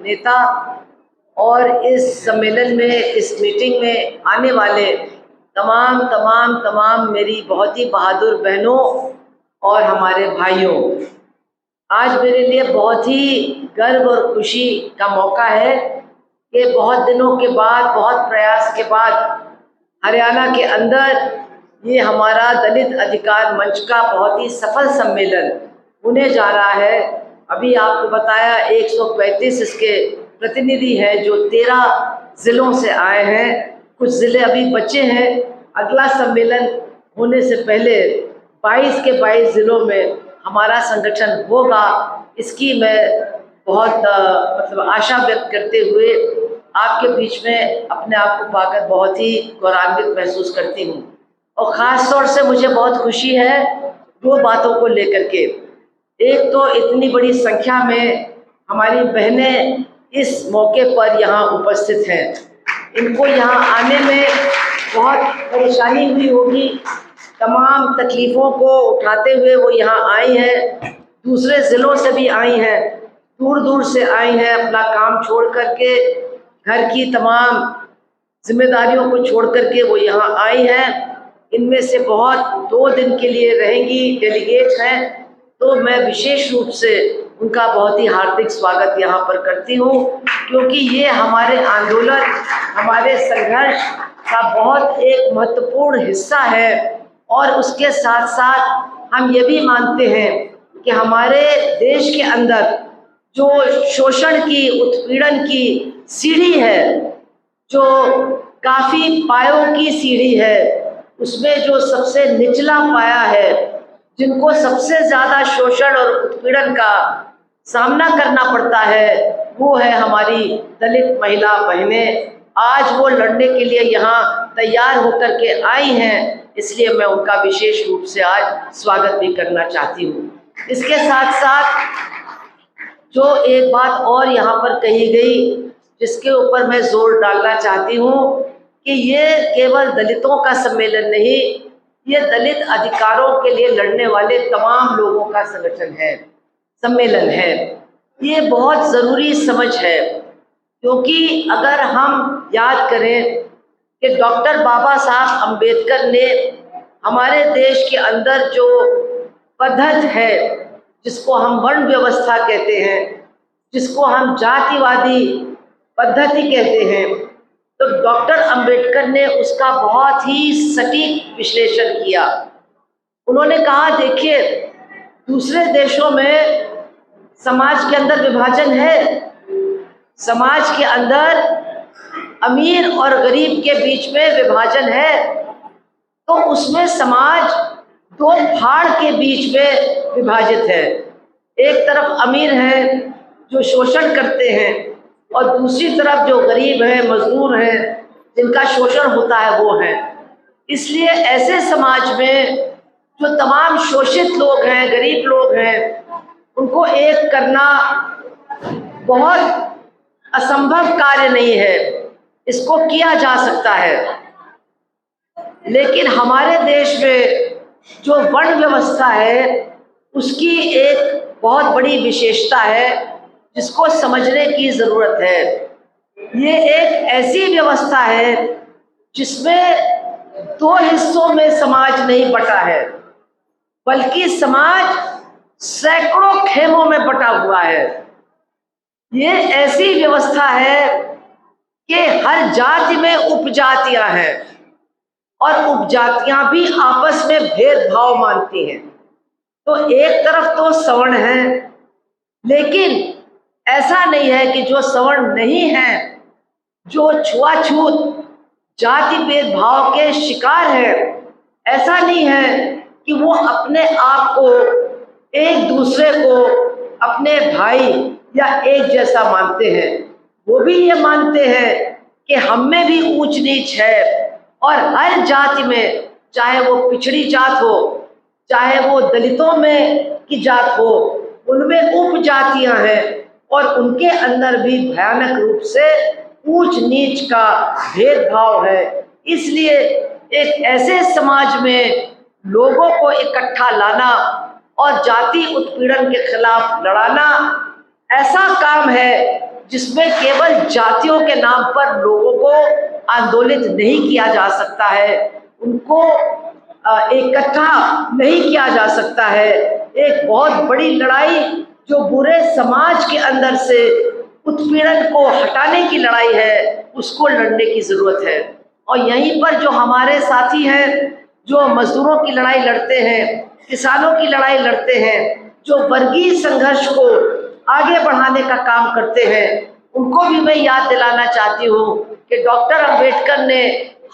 नेता और इस सम्मेलन में, इस मीटिंग में आने वाले तमाम मेरी बहुत ही बहादुर बहनों और हमारे भाइयों, आज मेरे लिए बहुत ही गर्व और खुशी का मौका है कि बहुत दिनों के बाद, बहुत प्रयास के बाद हरियाणा के अंदर ये हमारा दलित अधिकार मंच का बहुत ही सफल सम्मेलन होने जा रहा है। अभी आपको बताया 135 इसके प्रतिनिधि हैं जो 13 ज़िलों से आए हैं। कुछ ज़िले अभी बचे हैं। अगला सम्मेलन होने से पहले 22 के 22 ज़िलों में हमारा संगठन होगा, इसकी मैं बहुत आशा व्यक्त करते हुए आपके बीच में अपने आप को पाकर बहुत ही गौरवान्वित महसूस करती हूँ। और ख़ास तौर से मुझे बहुत खुशी है 2 बातों को लेकर के। एक तो इतनी बड़ी संख्या में हमारी बहनें इस मौके पर यहाँ उपस्थित हैं। इनको यहाँ आने में बहुत परेशानी हुई होगी, तमाम तकलीफ़ों को उठाते हुए वो यहाँ आई हैं। दूसरे ज़िलों से भी आई हैं, दूर दूर से आई हैं, अपना काम छोड़ करके, घर की तमाम जिम्मेदारियों को छोड़ करके वो यहाँ आई हैं। इनमें से बहुत 2 दिन के लिए रहेंगी, डेलीगेट हैं, तो मैं विशेष रूप से उनका बहुत ही हार्दिक स्वागत यहाँ पर करती हूँ, क्योंकि ये हमारे आंदोलन, हमारे संघर्ष का बहुत एक महत्वपूर्ण हिस्सा है। और उसके साथ साथ हम ये भी मानते हैं कि हमारे देश के अंदर जो शोषण की, उत्पीड़न की सीढ़ी है, जो काफ़ी पायों की सीढ़ी है, उसमें जो सबसे निचला पाया है, जिनको सबसे ज़्यादा शोषण और उत्पीड़न का सामना करना पड़ता है, वो है हमारी दलित महिला बहनें। आज वो लड़ने के लिए यहाँ तैयार होकर के आई हैं, इसलिए मैं उनका विशेष रूप से आज स्वागत भी करना चाहती हूँ। इसके साथ साथ जो एक बात और यहाँ पर कही गई, जिसके ऊपर मैं जोर डालना चाहती हूँ कि ये केवल दलितों का सम्मेलन नहीं, ये दलित अधिकारों के लिए लड़ने वाले तमाम लोगों का संगठन है, सम्मेलन है। ये बहुत ज़रूरी समझ है, क्योंकि अगर हम याद करें कि डॉक्टर बाबा साहब अम्बेडकर ने हमारे देश के अंदर जो पद्धति है, जिसको हम वर्ण व्यवस्था कहते हैं, जिसको हम जातिवादी पद्धति कहते हैं, तो डॉक्टर अंबेडकर ने उसका बहुत ही सटीक विश्लेषण किया। उन्होंने कहा, देखिए, दूसरे देशों में समाज के अंदर विभाजन है, समाज के अंदर अमीर और गरीब के बीच में विभाजन है, तो उसमें समाज 2 फाड़ के बीच में विभाजित है। एक तरफ अमीर हैं जो शोषण करते हैं, और दूसरी तरफ जो गरीब हैं, मजदूर हैं, जिनका शोषण होता है, वो हैं। इसलिए ऐसे समाज में जो तमाम शोषित लोग हैं, गरीब लोग हैं, उनको एक करना बहुत असंभव कार्य नहीं है। इसको किया जा सकता है, लेकिन हमारे देश में जो वर्ण व्यवस्था है, उसकी एक बहुत बड़ी विशेषता है, जिसको समझने की ज़रूरत है। ये एक ऐसी व्यवस्था है जिसमें 2 हिस्सों में समाज नहीं बटा है, बल्कि समाज सैकड़ों खेमों में बटा हुआ है। ये ऐसी व्यवस्था है कि हर जाति में उपजातियां हैं, और उपजातियां भी आपस में भेदभाव मानती हैं। तो एक तरफ तो सवर्ण है, लेकिन ऐसा नहीं है कि जो सवर्ण नहीं है, जो छुआछूत जाति भेदभाव के शिकार है, ऐसा नहीं है कि वो अपने आप को, एक दूसरे को अपने भाई या एक जैसा मानते हैं। वो भी ये मानते हैं कि हम में भी ऊंच नीच है, और हर जाति में, चाहे वो पिछड़ी जात हो, चाहे वो दलितों में की जात हो, उनमें उपजातियां हैं, और उनके अंदर भी भयानक रूप से ऊंच नीच का भेदभाव है। इसलिए एक ऐसे समाज में लोगों को इकट्ठा लाना और जाति उत्पीड़न के खिलाफ लड़ाना, ऐसा काम है जिसमें केवल जातियों के नाम पर लोगों को आंदोलित नहीं किया जा सकता है, उनको इकट्ठा नहीं किया जा सकता है। एक बहुत बड़ी लड़ाई जो बुरे समाज के अंदर से उत्पीड़न को हटाने की लड़ाई है, उसको लड़ने की जरूरत है। और यहीं पर जो हमारे साथी हैं, जो मजदूरों की लड़ाई लड़ते हैं, किसानों की लड़ाई लड़ते हैं, जो वर्गीय संघर्ष को आगे बढ़ाने का काम करते हैं, उनको भी मैं याद दिलाना चाहती हूँ कि डॉक्टर अंबेडकर ने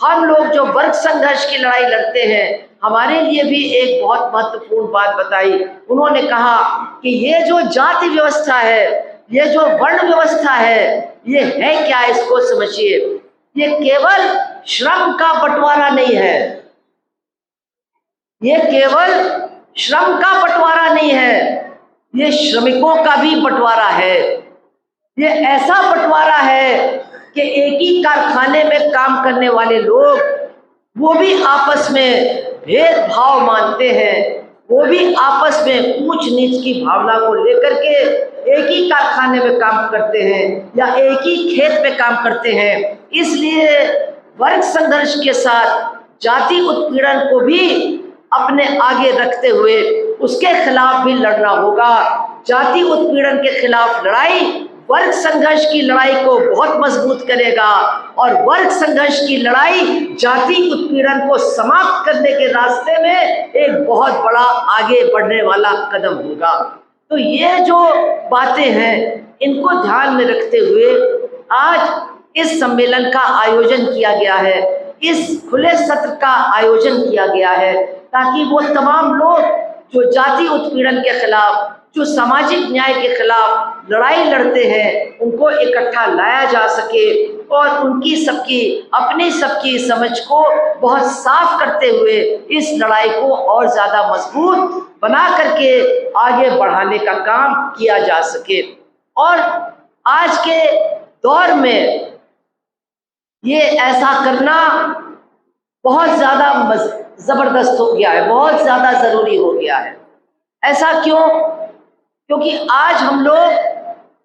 हम लोग जो वर्ग संघर्ष की लड़ाई लड़ते हैं, हमारे लिए भी एक बहुत महत्वपूर्ण बात बताई। उन्होंने कहा कि ये जो जाति व्यवस्था है, ये जो वर्ण व्यवस्था है, ये है क्या, इसको समझिए। ये केवल श्रम का बंटवारा नहीं है, ये केवल श्रम का बंटवारा नहीं है, ये श्रमिकों का भी बंटवारा है। ये ऐसा बंटवारा है कि एक ही कारखाने में काम करने वाले लोग वो भी आपस में भेदभाव मानते हैं, वो भी आपस में ऊंच नीच की भावना को लेकर के एक ही कारखाने में काम करते हैं या एक ही खेत में काम करते हैं। इसलिए वर्ग संघर्ष के साथ जाति उत्पीड़न को भी अपने आगे रखते हुए उसके खिलाफ भी लड़ना होगा। जाति उत्पीड़न के खिलाफ लड़ाई वर्ग संघर्ष की लड़ाई को बहुत मजबूत करेगा और वर्ग संघर्ष की लड़ाई जाति उत्पीड़न को समाप्त करने के रास्ते में एक बहुत बड़ा आगे बढ़ने वाला कदम होगा। तो ये जो बातें हैं, इनको ध्यान में रखते हुए आज इस सम्मेलन का आयोजन किया गया है, इस खुले सत्र का आयोजन किया गया है, ताकि वो तमाम लोग जो जाति उत्पीड़न के खिलाफ, जो सामाजिक न्याय के खिलाफ लड़ाई लड़ते हैं, उनको इकट्ठा लाया जा सके और उनकी सबकी अपनी सबकी समझ को बहुत साफ करते हुए इस लड़ाई को और ज़्यादा मजबूत बना करके आगे बढ़ाने का काम किया जा सके। और आज के दौर में ये ऐसा करना बहुत ज़्यादा ज़बरदस्त हो गया है, बहुत ज़्यादा ज़रूरी हो गया है। ऐसा क्यों? क्योंकि आज हम लोग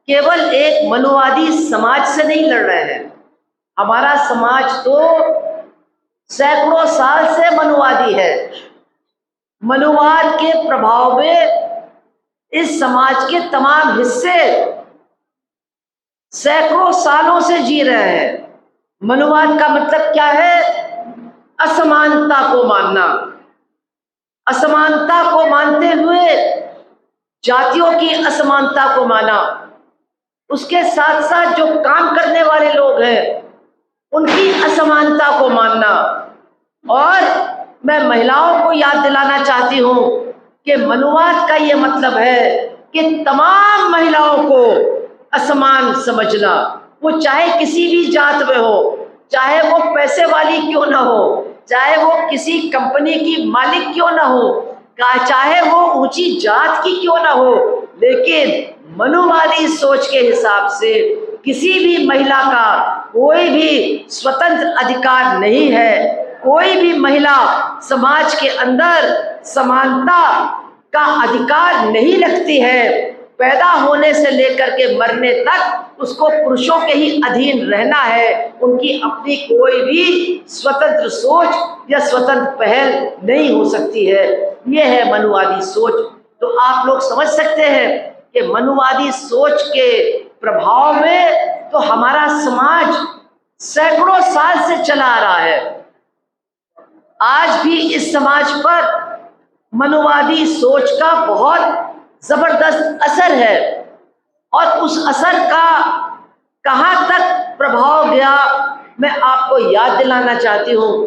केवल एक मनुवादी समाज से नहीं लड़ रहे हैं। हमारा समाज तो सैकड़ों साल से मनुवादी है। मनुवाद के प्रभाव में इस समाज के तमाम हिस्से सैकड़ों सालों से जी रहे हैं। मनुवाद का मतलब क्या है? असमानता को मानना। असमानता को मानते हुए जातियों की असमानता को माना, उसके साथ साथ जो काम करने वाले लोग हैं उनकी असमानता को मानना। और मैं महिलाओं को याद दिलाना चाहती हूँ कि मनुवाद का ये मतलब है कि तमाम महिलाओं को असमान समझना, वो चाहे किसी भी जात में हो, चाहे वो पैसे वाली क्यों ना हो, चाहे वो किसी कंपनी की मालिक क्यों ना हो, चाहे वो ऊंची जात की क्यों ना हो, लेकिन मनुवादी सोच के हिसाब से किसी भी महिला का कोई भी स्वतंत्र अधिकार नहीं है। कोई भी महिला समाज के अंदर समानता का अधिकार नहीं रखती है। पैदा होने से लेकर के मरने तक उसको पुरुषों के ही अधीन रहना है। उनकी अपनी कोई भी स्वतंत्र सोच या स्वतंत्र पहल नहीं हो सकती है। ये है मनुवादी सोच। तो आप लोग समझ सकते हैं कि मनुवादी सोच के प्रभाव में तो हमारा समाज सैकड़ों साल से चला आ रहा है। आज भी इस समाज पर मनुवादी सोच का बहुत जबरदस्त असर है और उस असर का कहाँ तक प्रभाव गया, मैं आपको याद दिलाना चाहती हूँ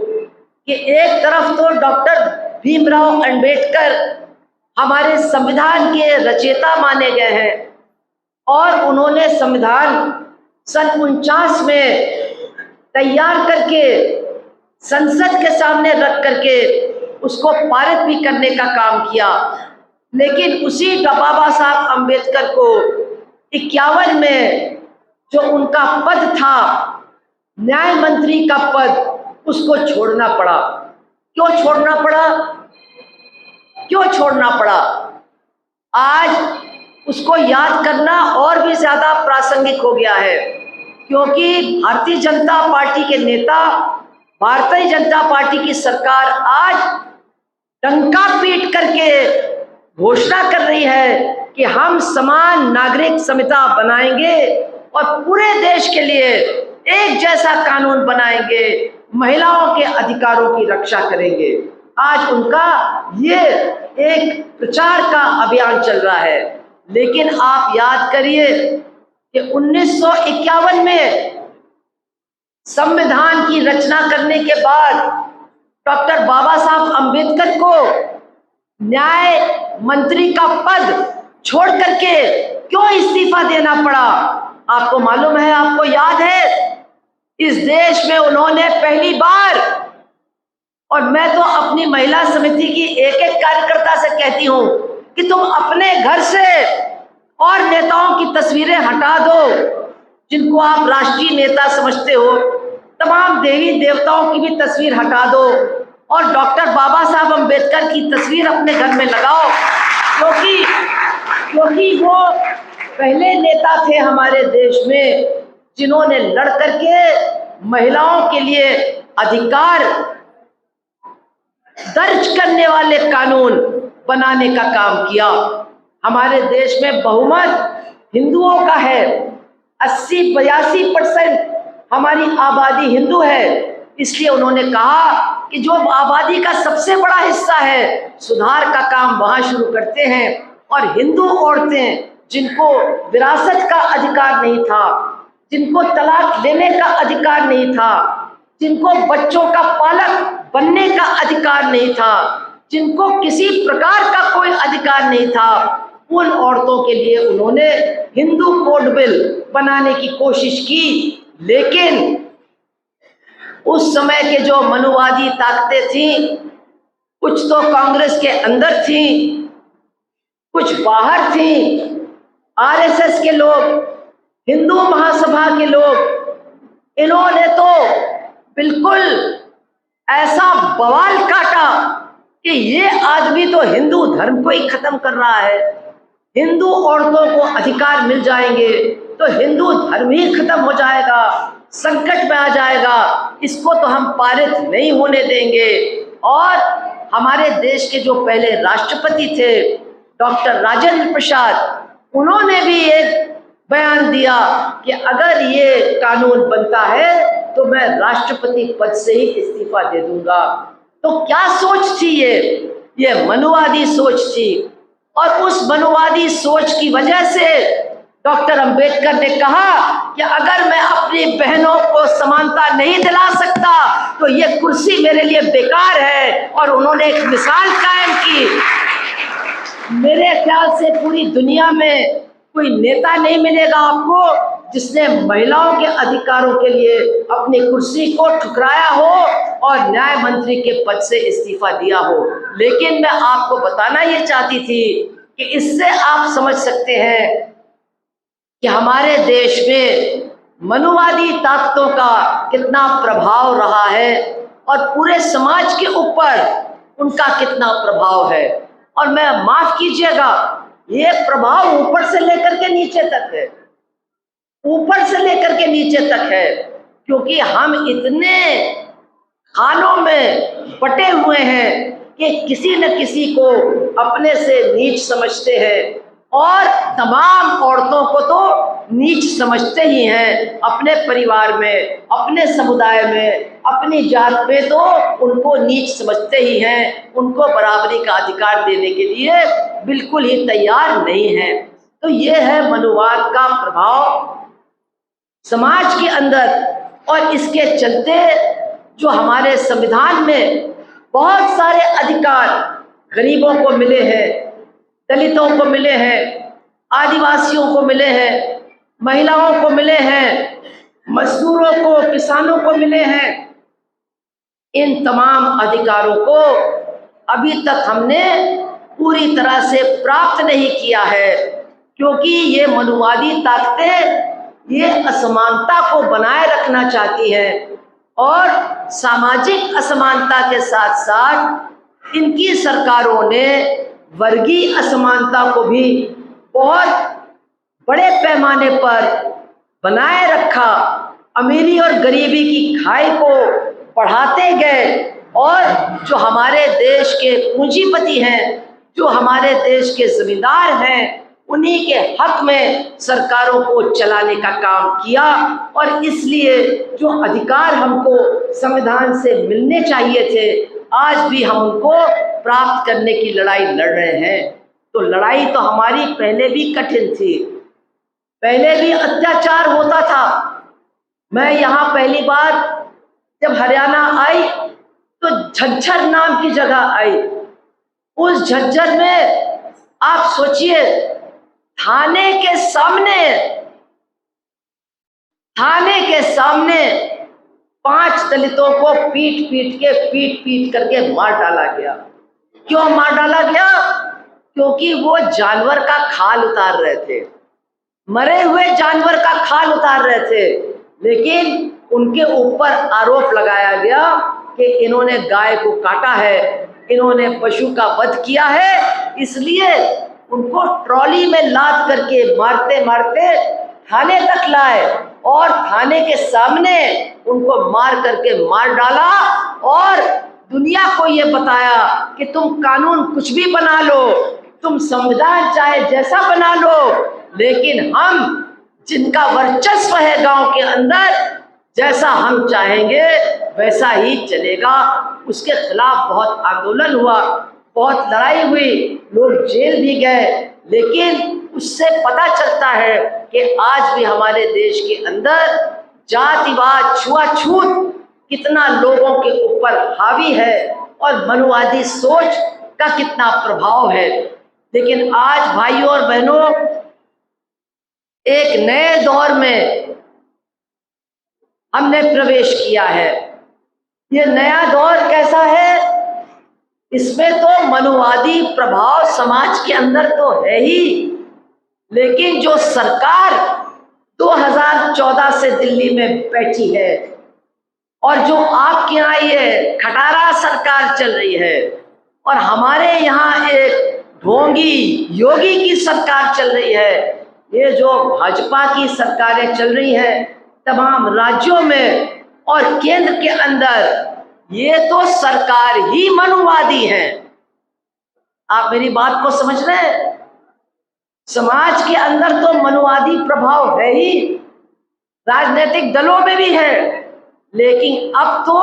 कि एक तरफ तो डॉक्टर भीमराव अंबेडकर हमारे संविधान के रचयिता माने गए हैं और उन्होंने संविधान सन 49 में तैयार करके संसद के सामने रख करके उसको पारित भी करने का काम किया। लेकिन उसी बाबा साहब अंबेडकर को 51 में जो उनका पद था, न्याय मंत्री का पद, उसको छोड़ना पड़ा। क्यों छोड़ना पड़ा? क्यों छोड़ना पड़ा? आज उसको याद करना और भी ज़्यादा प्रासंगिक हो गया है, क्योंकि भारतीय जनता पार्टी के नेता, भारतीय जनता पार्टी की सरकार आज डंका पीट करके घोषणा कर रही है कि हम समान नागरिक संहिता बनाएंगे और पूरे देश के लिए एक जैसा कानून बनाएंगे, महिलाओं के अधिकारों की रक्षा करेंगे। आज उनका ये एक प्रचार का अभियान चल रहा है। लेकिन आप याद करिए कि 1951 में संविधान की रचना करने के बाद डॉक्टर बाबा साहब अंबेडकर को न्याय मंत्री का पद छोड़ करके क्यों इस्तीफा देना पड़ा? आपको मालूम है, आपको याद है, इस देश में उन्होंने पहली बार, और मैं तो अपनी महिला समिति की एक एक कार्यकर्ता से कहती हूं कि तुम अपने घर से और नेताओं की तस्वीरें हटा दो जिनको आप राष्ट्रीय नेता समझते हो, तमाम देवी देवताओं की भी तस्वीर हटा दो और डॉक्टर बाबा साहब अंबेडकर की तस्वीर अपने घर में लगाओ, क्योंकि वो पहले नेता थे हमारे देश में जिन्होंने लड़ करके महिलाओं के लिए अधिकार दर्ज करने वाले कानून बनाने का काम किया। हमारे देश में बहुमत हिंदुओं का है, 80-82% हमारी आबादी हिंदू है। इसलिए उन्होंने कहा कि जो आबादी का सबसे बड़ा हिस्सा है, सुधार का काम वहां शुरू करते हैं। और हिंदू औरतें जिनको विरासत का अधिकार नहीं था, जिनको तलाक लेने का अधिकार नहीं था, जिनको बच्चों का पालक बनने का अधिकार नहीं था, जिनको किसी प्रकार का कोई अधिकार नहीं था, उन औरतों के लिए उन्होंने हिंदू कोड बिल बनाने की कोशिश की। लेकिन उस समय के जो मनुवादी ताकतें थीं, कुछ तो कांग्रेस के अंदर थीं, कुछ बाहर थीं, आरएसएस के लोग, हिंदू महासभा के लोग, इन्होंने तो बिल्कुल ऐसा बवाल काटा कि ये आदमी तो हिंदू धर्म को ही खत्म कर रहा है, हिंदू औरतों को अधिकार मिल जाएंगे तो हिंदू धर्म ही खत्म हो जाएगा, संकट में आ जाएगा, इसको तो हम पारित नहीं होने देंगे। और हमारे देश के जो पहले राष्ट्रपति थे डॉक्टर राजेंद्र प्रसाद, उन्होंने भी एक बयान दिया कि अगर ये कानून बनता है तो मैं राष्ट्रपति पद से ही इस्तीफा दे दूंगा। तो क्या सोच थी ये मनुवादी सोच थी। और उस मनुवादी सोच की वजह से डॉक्टर अंबेडकर ने कहा कि अगर मैं अपनी बहनों को समानता नहीं दिला सकता तो ये कुर्सी मेरे लिए बेकार है। और उन्होंने एक मिसाल कायम की। मेरे ख्याल से पूरी दुनिया में कोई नेता नहीं मिलेगा आपको जिसने महिलाओं के अधिकारों के लिए अपनी कुर्सी को ठुकराया हो और न्याय मंत्री के पद से इस्तीफा दिया हो। लेकिन मैं आपको बताना ये चाहती थी कि इससे आप समझ सकते हैं कि हमारे देश में मनुवादी ताकतों का कितना प्रभाव रहा है और पूरे समाज के ऊपर उनका कितना प्रभाव है। और मैं माफ कीजिएगा, ये प्रभाव ऊपर से लेकर के नीचे तक है, ऊपर से लेकर के नीचे तक है, क्योंकि हम इतने खानों में बटे हुए हैं कि किसी न किसी को अपने से नीच समझते हैं और तमाम औरतों को तो नीच समझते ही हैं। अपने परिवार में, अपने समुदाय में, अपनी जात में तो उनको नीच समझते ही हैं, उनको बराबरी का अधिकार देने के लिए बिल्कुल ही तैयार नहीं है। तो ये है मनुवाद का प्रभाव समाज के अंदर। और इसके चलते जो हमारे संविधान में बहुत सारे अधिकार गरीबों को मिले हैं, दलितों को मिले हैं, आदिवासियों को मिले हैं, महिलाओं को मिले हैं, मजदूरों को, किसानों को मिले हैं, इन तमाम अधिकारों को अभी तक हमने पूरी तरह से प्राप्त नहीं किया है, क्योंकि ये मनुवादी ताकतें ये असमानता को बनाए रखना चाहती हैं और सामाजिक असमानता के साथ साथ इनकी सरकारों ने वर्गीय असमानता को भी बहुत बड़े पैमाने पर बनाए रखा, अमीरी और गरीबी की खाई को बढ़ाते गए और जो हमारे देश के पूंजीपति हैं, जो हमारे देश के जमींदार हैं, उन्हीं के हक में सरकारों को चलाने का काम किया। और इसलिए जो अधिकार हमको संविधान से मिलने चाहिए थे, आज भी हम उनको प्राप्त करने की लड़ाई लड़ रहे हैं। तो लड़ाई तो हमारी पहले भी कठिन थी, पहले भी अत्याचार होता था। मैं यहाँ पहली बार जब हरियाणा आई तो झज्जर नाम की जगह आई। उस झज्जर में आप सोचिए, थाने के सामने 5 दलितों को पीट पीट करके मार डाला गया। क्यों मार डाला गया? क्योंकि वो जानवर का खाल उतार रहे थे, मरे हुए जानवर का खाल उतार रहे थे। लेकिन उनके ऊपर आरोप लगाया गया कि इन्होंने गाय को काटा है, इन्होंने पशु का वध किया है, इसलिए उनको ट्रॉली में लाद करके मारते मारते थाने तक लाए और थाने के सामने उनको मार करके मार डाला और दुनिया को ये बताया कि तुम कानून कुछ भी बना लो, तुम संविधान चाहे जैसा बना लो, लेकिन हम जिनका वर्चस्व है गांव के अंदर, जैसा हम चाहेंगे वैसा ही चलेगा। उसके खिलाफ बहुत आंदोलन हुआ, बहुत लड़ाई हुई, लोग जेल भी गए। लेकिन उससे पता चलता है कि आज भी हमारे देश के अंदर जातिवाद, छुआछूत कितना लोगों के ऊपर हावी है और मनुवादी सोच का कितना प्रभाव है। लेकिन आज भाइयों और बहनों, एक नए दौर में हमने प्रवेश किया है। ये नया दौर कैसा है? इसमें तो मनुवादी प्रभाव समाज के अंदर तो है ही, लेकिन जो सरकार 2014 से दिल्ली में बैठी है और जो आपके यहाँ ये खटारा सरकार चल रही है और हमारे यहाँ एक ढोंगी योगी की सरकार चल रही है, ये जो भाजपा की सरकारें चल रही हैं तमाम राज्यों में और केंद्र के अंदर, ये तो सरकार ही मनुवादी है। आप मेरी बात को समझ रहे हैं? समाज के अंदर तो मनुवादी प्रभाव है ही, राजनीतिक दलों में भी है, लेकिन अब तो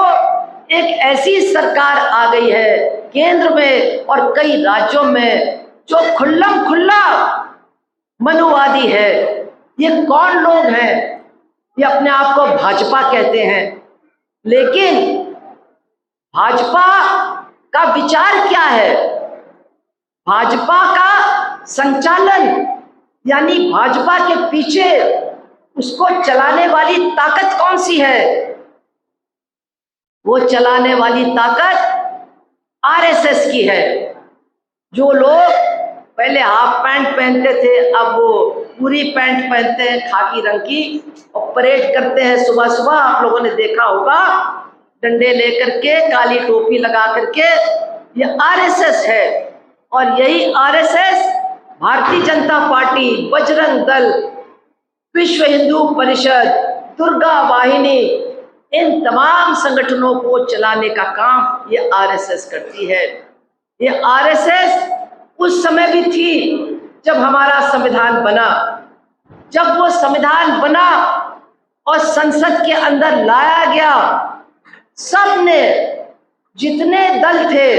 एक ऐसी सरकार आ गई है केंद्र में और कई राज्यों में जो खुल्लम खुल्ला मनुवादी है। ये कौन लोग हैं? ये अपने आप को भाजपा कहते हैं, लेकिन भाजपा का विचार क्या है? भाजपा का संचालन यानी भाजपा के पीछे उसको चलाने वाली ताकत कौन सी है? वो चलाने वाली ताकत आरएसएस की है। जो लोग पहले हाफ पैंट पहनते थे, अब वो पूरी पैंट पहनते हैं खाकी रंग की और परेड करते हैं सुबह सुबह। आप लोगों ने देखा होगा, डंडे लेकर के, काली टोपी लगा करके। ये आरएसएस है और यही आरएसएस भारतीय जनता पार्टी, बजरंग दल, विश्व हिंदू परिषद, दुर्गा वाहिनी, इन तमाम संगठनों को चलाने का काम ये आरएसएस करती है। ये आरएसएस उस समय भी थी जब हमारा संविधान बना। जब वो संविधान बना और संसद के अंदर लाया गया, सबने, जितने दल थे,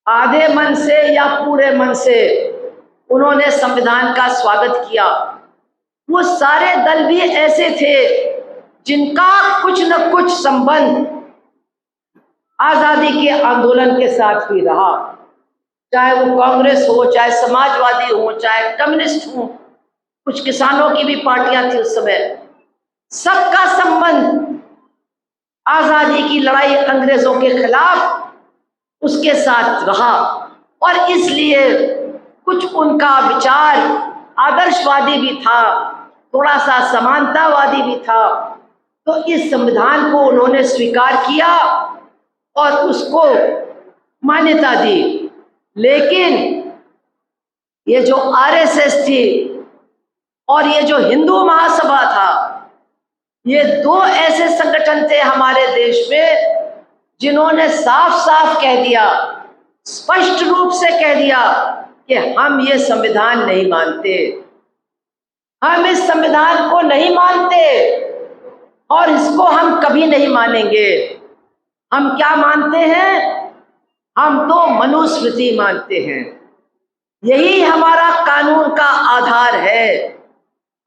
आधे मन से या पूरे मन से उन्होंने संविधान का स्वागत किया। वो सारे दल भी ऐसे थे जिनका कुछ न कुछ संबंध आजादी के आंदोलन के साथ भी रहा, चाहे वो कांग्रेस हो, चाहे समाजवादी हो, चाहे कम्युनिस्ट हो, कुछ किसानों की भी पार्टियां थी उस समय। सबका संबंध आजादी की लड़ाई अंग्रेजों के खिलाफ उसके साथ रहा और इसलिए कुछ उनका विचार आदर्शवादी भी था, थोड़ा सा समानतावादी भी था। तो इस संविधान को उन्होंने स्वीकार किया और उसको मान्यता दी। लेकिन ये जो आरएसएस थी और ये जो हिंदू महासभा था, ये दो ऐसे संगठन थे हमारे देश में जिन्होंने साफ साफ कह दिया, स्पष्ट रूप से कह दिया कि हम ये संविधान नहीं मानते, हम इस संविधान को नहीं मानते और इसको हम कभी नहीं मानेंगे। हम क्या मानते हैं? हम तो मनुस्मृति मानते हैं, यही हमारा कानून का आधार है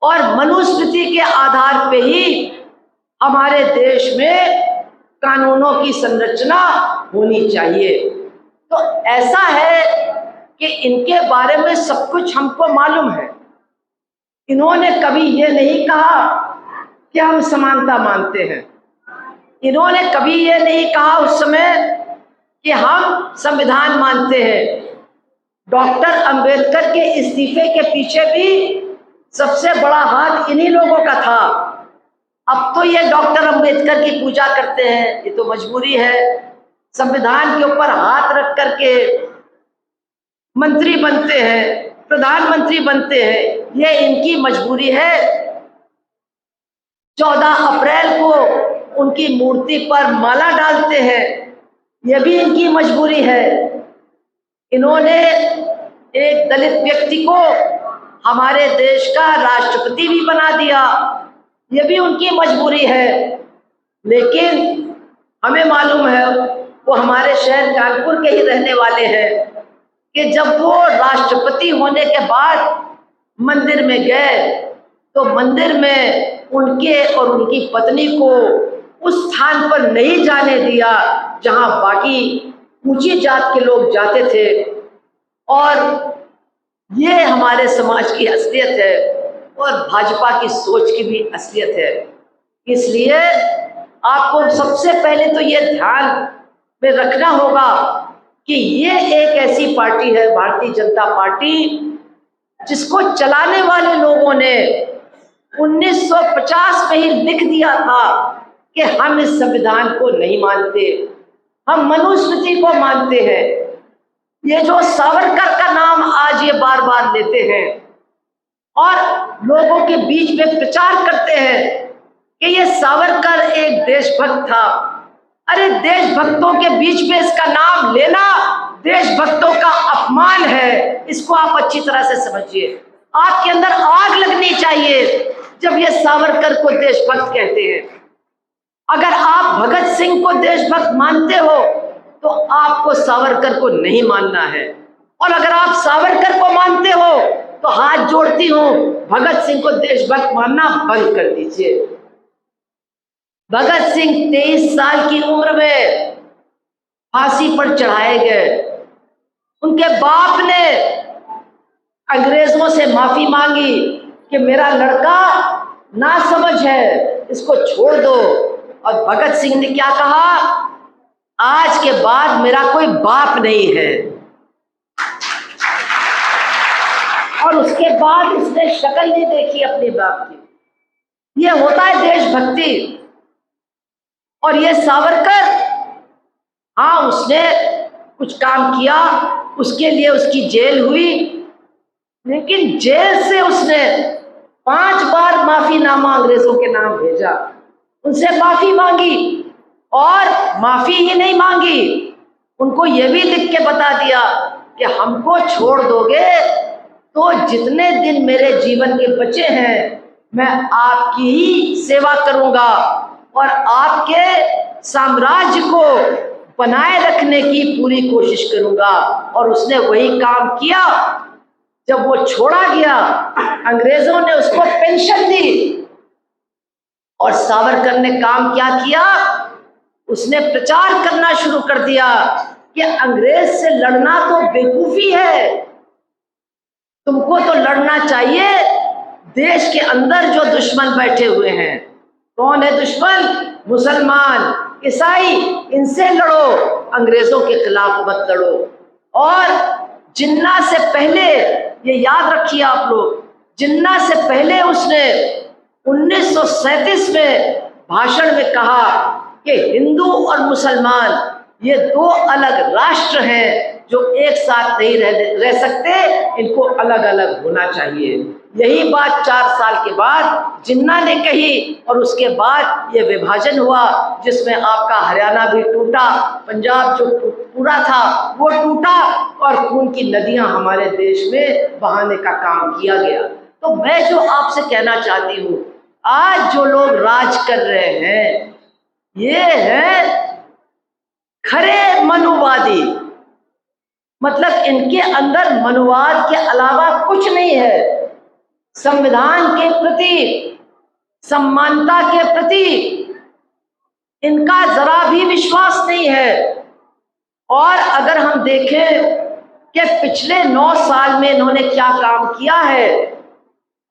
और मनुस्मृति के आधार पे ही हमारे देश में कानूनों की संरचना होनी चाहिए। तो ऐसा है कि इनके बारे में सब कुछ हमको मालूम है। इन्होंने कभी ये नहीं कहा कि हम समानता मानते हैं, इन्होंने कभी ये नहीं कहा उस समय कि हम संविधान मानते हैं। डॉक्टर अंबेडकर के इस्तीफे के पीछे भी सबसे बड़ा हाथ इन्हीं लोगों का था। अब तो ये डॉक्टर अंबेडकर की पूजा करते हैं, ये तो मजबूरी है। संविधान के ऊपर हाथ रख करके मंत्री बनते हैं, प्रधानमंत्री बनते हैं, ये इनकी मजबूरी है। 14 अप्रैल को उनकी मूर्ति पर माला डालते हैं, ये भी इनकी मजबूरी है। इन्होंने एक दलित व्यक्ति को हमारे देश का राष्ट्रपति भी बना दिया, ये भी उनकी मजबूरी है। लेकिन हमें मालूम है, वो हमारे शहर कानपुर के ही रहने वाले हैं, कि जब वो राष्ट्रपति होने के बाद मंदिर में गए तो मंदिर में उनके और उनकी पत्नी को उस स्थान पर नहीं जाने दिया जहां बाकी ऊंची जात के लोग जाते थे। और ये हमारे समाज की असलियत है और भाजपा की सोच की भी असलियत है। इसलिए आपको सबसे पहले तो ये ध्यान में रखना होगा कि ये एक ऐसी पार्टी है, भारतीय जनता पार्टी, जिसको चलाने वाले लोगों ने 1950 में ही लिख दिया था कि हम इस संविधान को नहीं मानते, हम मनुस्मृति को मानते हैं। ये जो सावरकर का नाम आज ये बार बार लेते हैं और लोगों के बीच में प्रचार करते हैं कि ये सावरकर एक देशभक्त था। अरे देशभक्तों के बीच में इसका नाम लेना देशभक्तों का अपमान है, इसको आप अच्छी तरह से समझिए। आपके अंदर आग लगनी चाहिए जब ये सावरकर को देशभक्त कहते हैं। अगर आप भगत सिंह को देशभक्त मानते हो तो आपको सावरकर को नहीं मानना है, और अगर आप सावरकर को मानते हो तो हाथ जोड़ती हूं, भगत सिंह को देशभक्त मानना बंद कर दीजिए। भगत सिंह 23 साल की उम्र में फांसी पर चढ़ाए गए। उनके बाप ने अंग्रेजों से माफी मांगी कि मेरा लड़का नासमझ है, इसको छोड़ दो। और भगत सिंह ने क्या कहा? आज के बाद मेरा कोई बाप नहीं है। और उसके बाद उसने शक्ल नहीं देखी अपने बाप की। ये होता है देशभक्ति। और ये सावरकर, हाँ उसने कुछ काम किया, उसके लिए उसकी जेल हुई, लेकिन जेल से उसने 5 बार माफीनामा अंग्रेजों के नाम भेजा, उनसे माफी मांगी। और माफी ही नहीं मांगी, उनको ये भी लिख के बता दिया कि हमको छोड़ दोगे तो जितने दिन मेरे जीवन के बचे हैं मैं आपकी ही सेवा करूंगा और आपके साम्राज्य को बनाए रखने की पूरी कोशिश करूंगा। और उसने वही काम किया। जब वो छोड़ा गया, अंग्रेजों ने उसको पेंशन दी और सावरकर ने काम क्या किया? उसने प्रचार करना शुरू कर दिया कि अंग्रेज से लड़ना तो बेवकूफी है, तुमको तो लड़ना चाहिए देश के अंदर जो दुश्मन बैठे हुए हैं। कौन है दुश्मन? मुसलमान, ईसाई, इनसे लड़ो, अंग्रेजों के खिलाफ मत लड़ो। और जिन्ना से पहले, ये याद रखिए आप लोग, जिन्ना से पहले उसने 1937 में भाषण में कहा कि हिंदू और मुसलमान ये दो अलग राष्ट्र हैं जो एक साथ नहीं रह सकते, इनको अलग अलग होना चाहिए। यही बात 4 साल के बाद जिन्ना ने कही और उसके बाद ये विभाजन हुआ, जिसमें आपका हरियाणा भी टूटा, पंजाब जो पूरा था वो टूटा और खून की नदियां हमारे देश में बहाने का काम किया गया। तो मैं जो आपसे कहना चाहती हूँ, आज जो लोग राज कर रहे हैं ये हैं खरे मनुवादी, मतलब इनके अंदर मनुवाद के अलावा कुछ नहीं है। संविधान के प्रति, समानता के प्रति इनका जरा भी विश्वास नहीं है। और अगर हम देखें कि पिछले 9 साल में इन्होंने क्या काम किया है,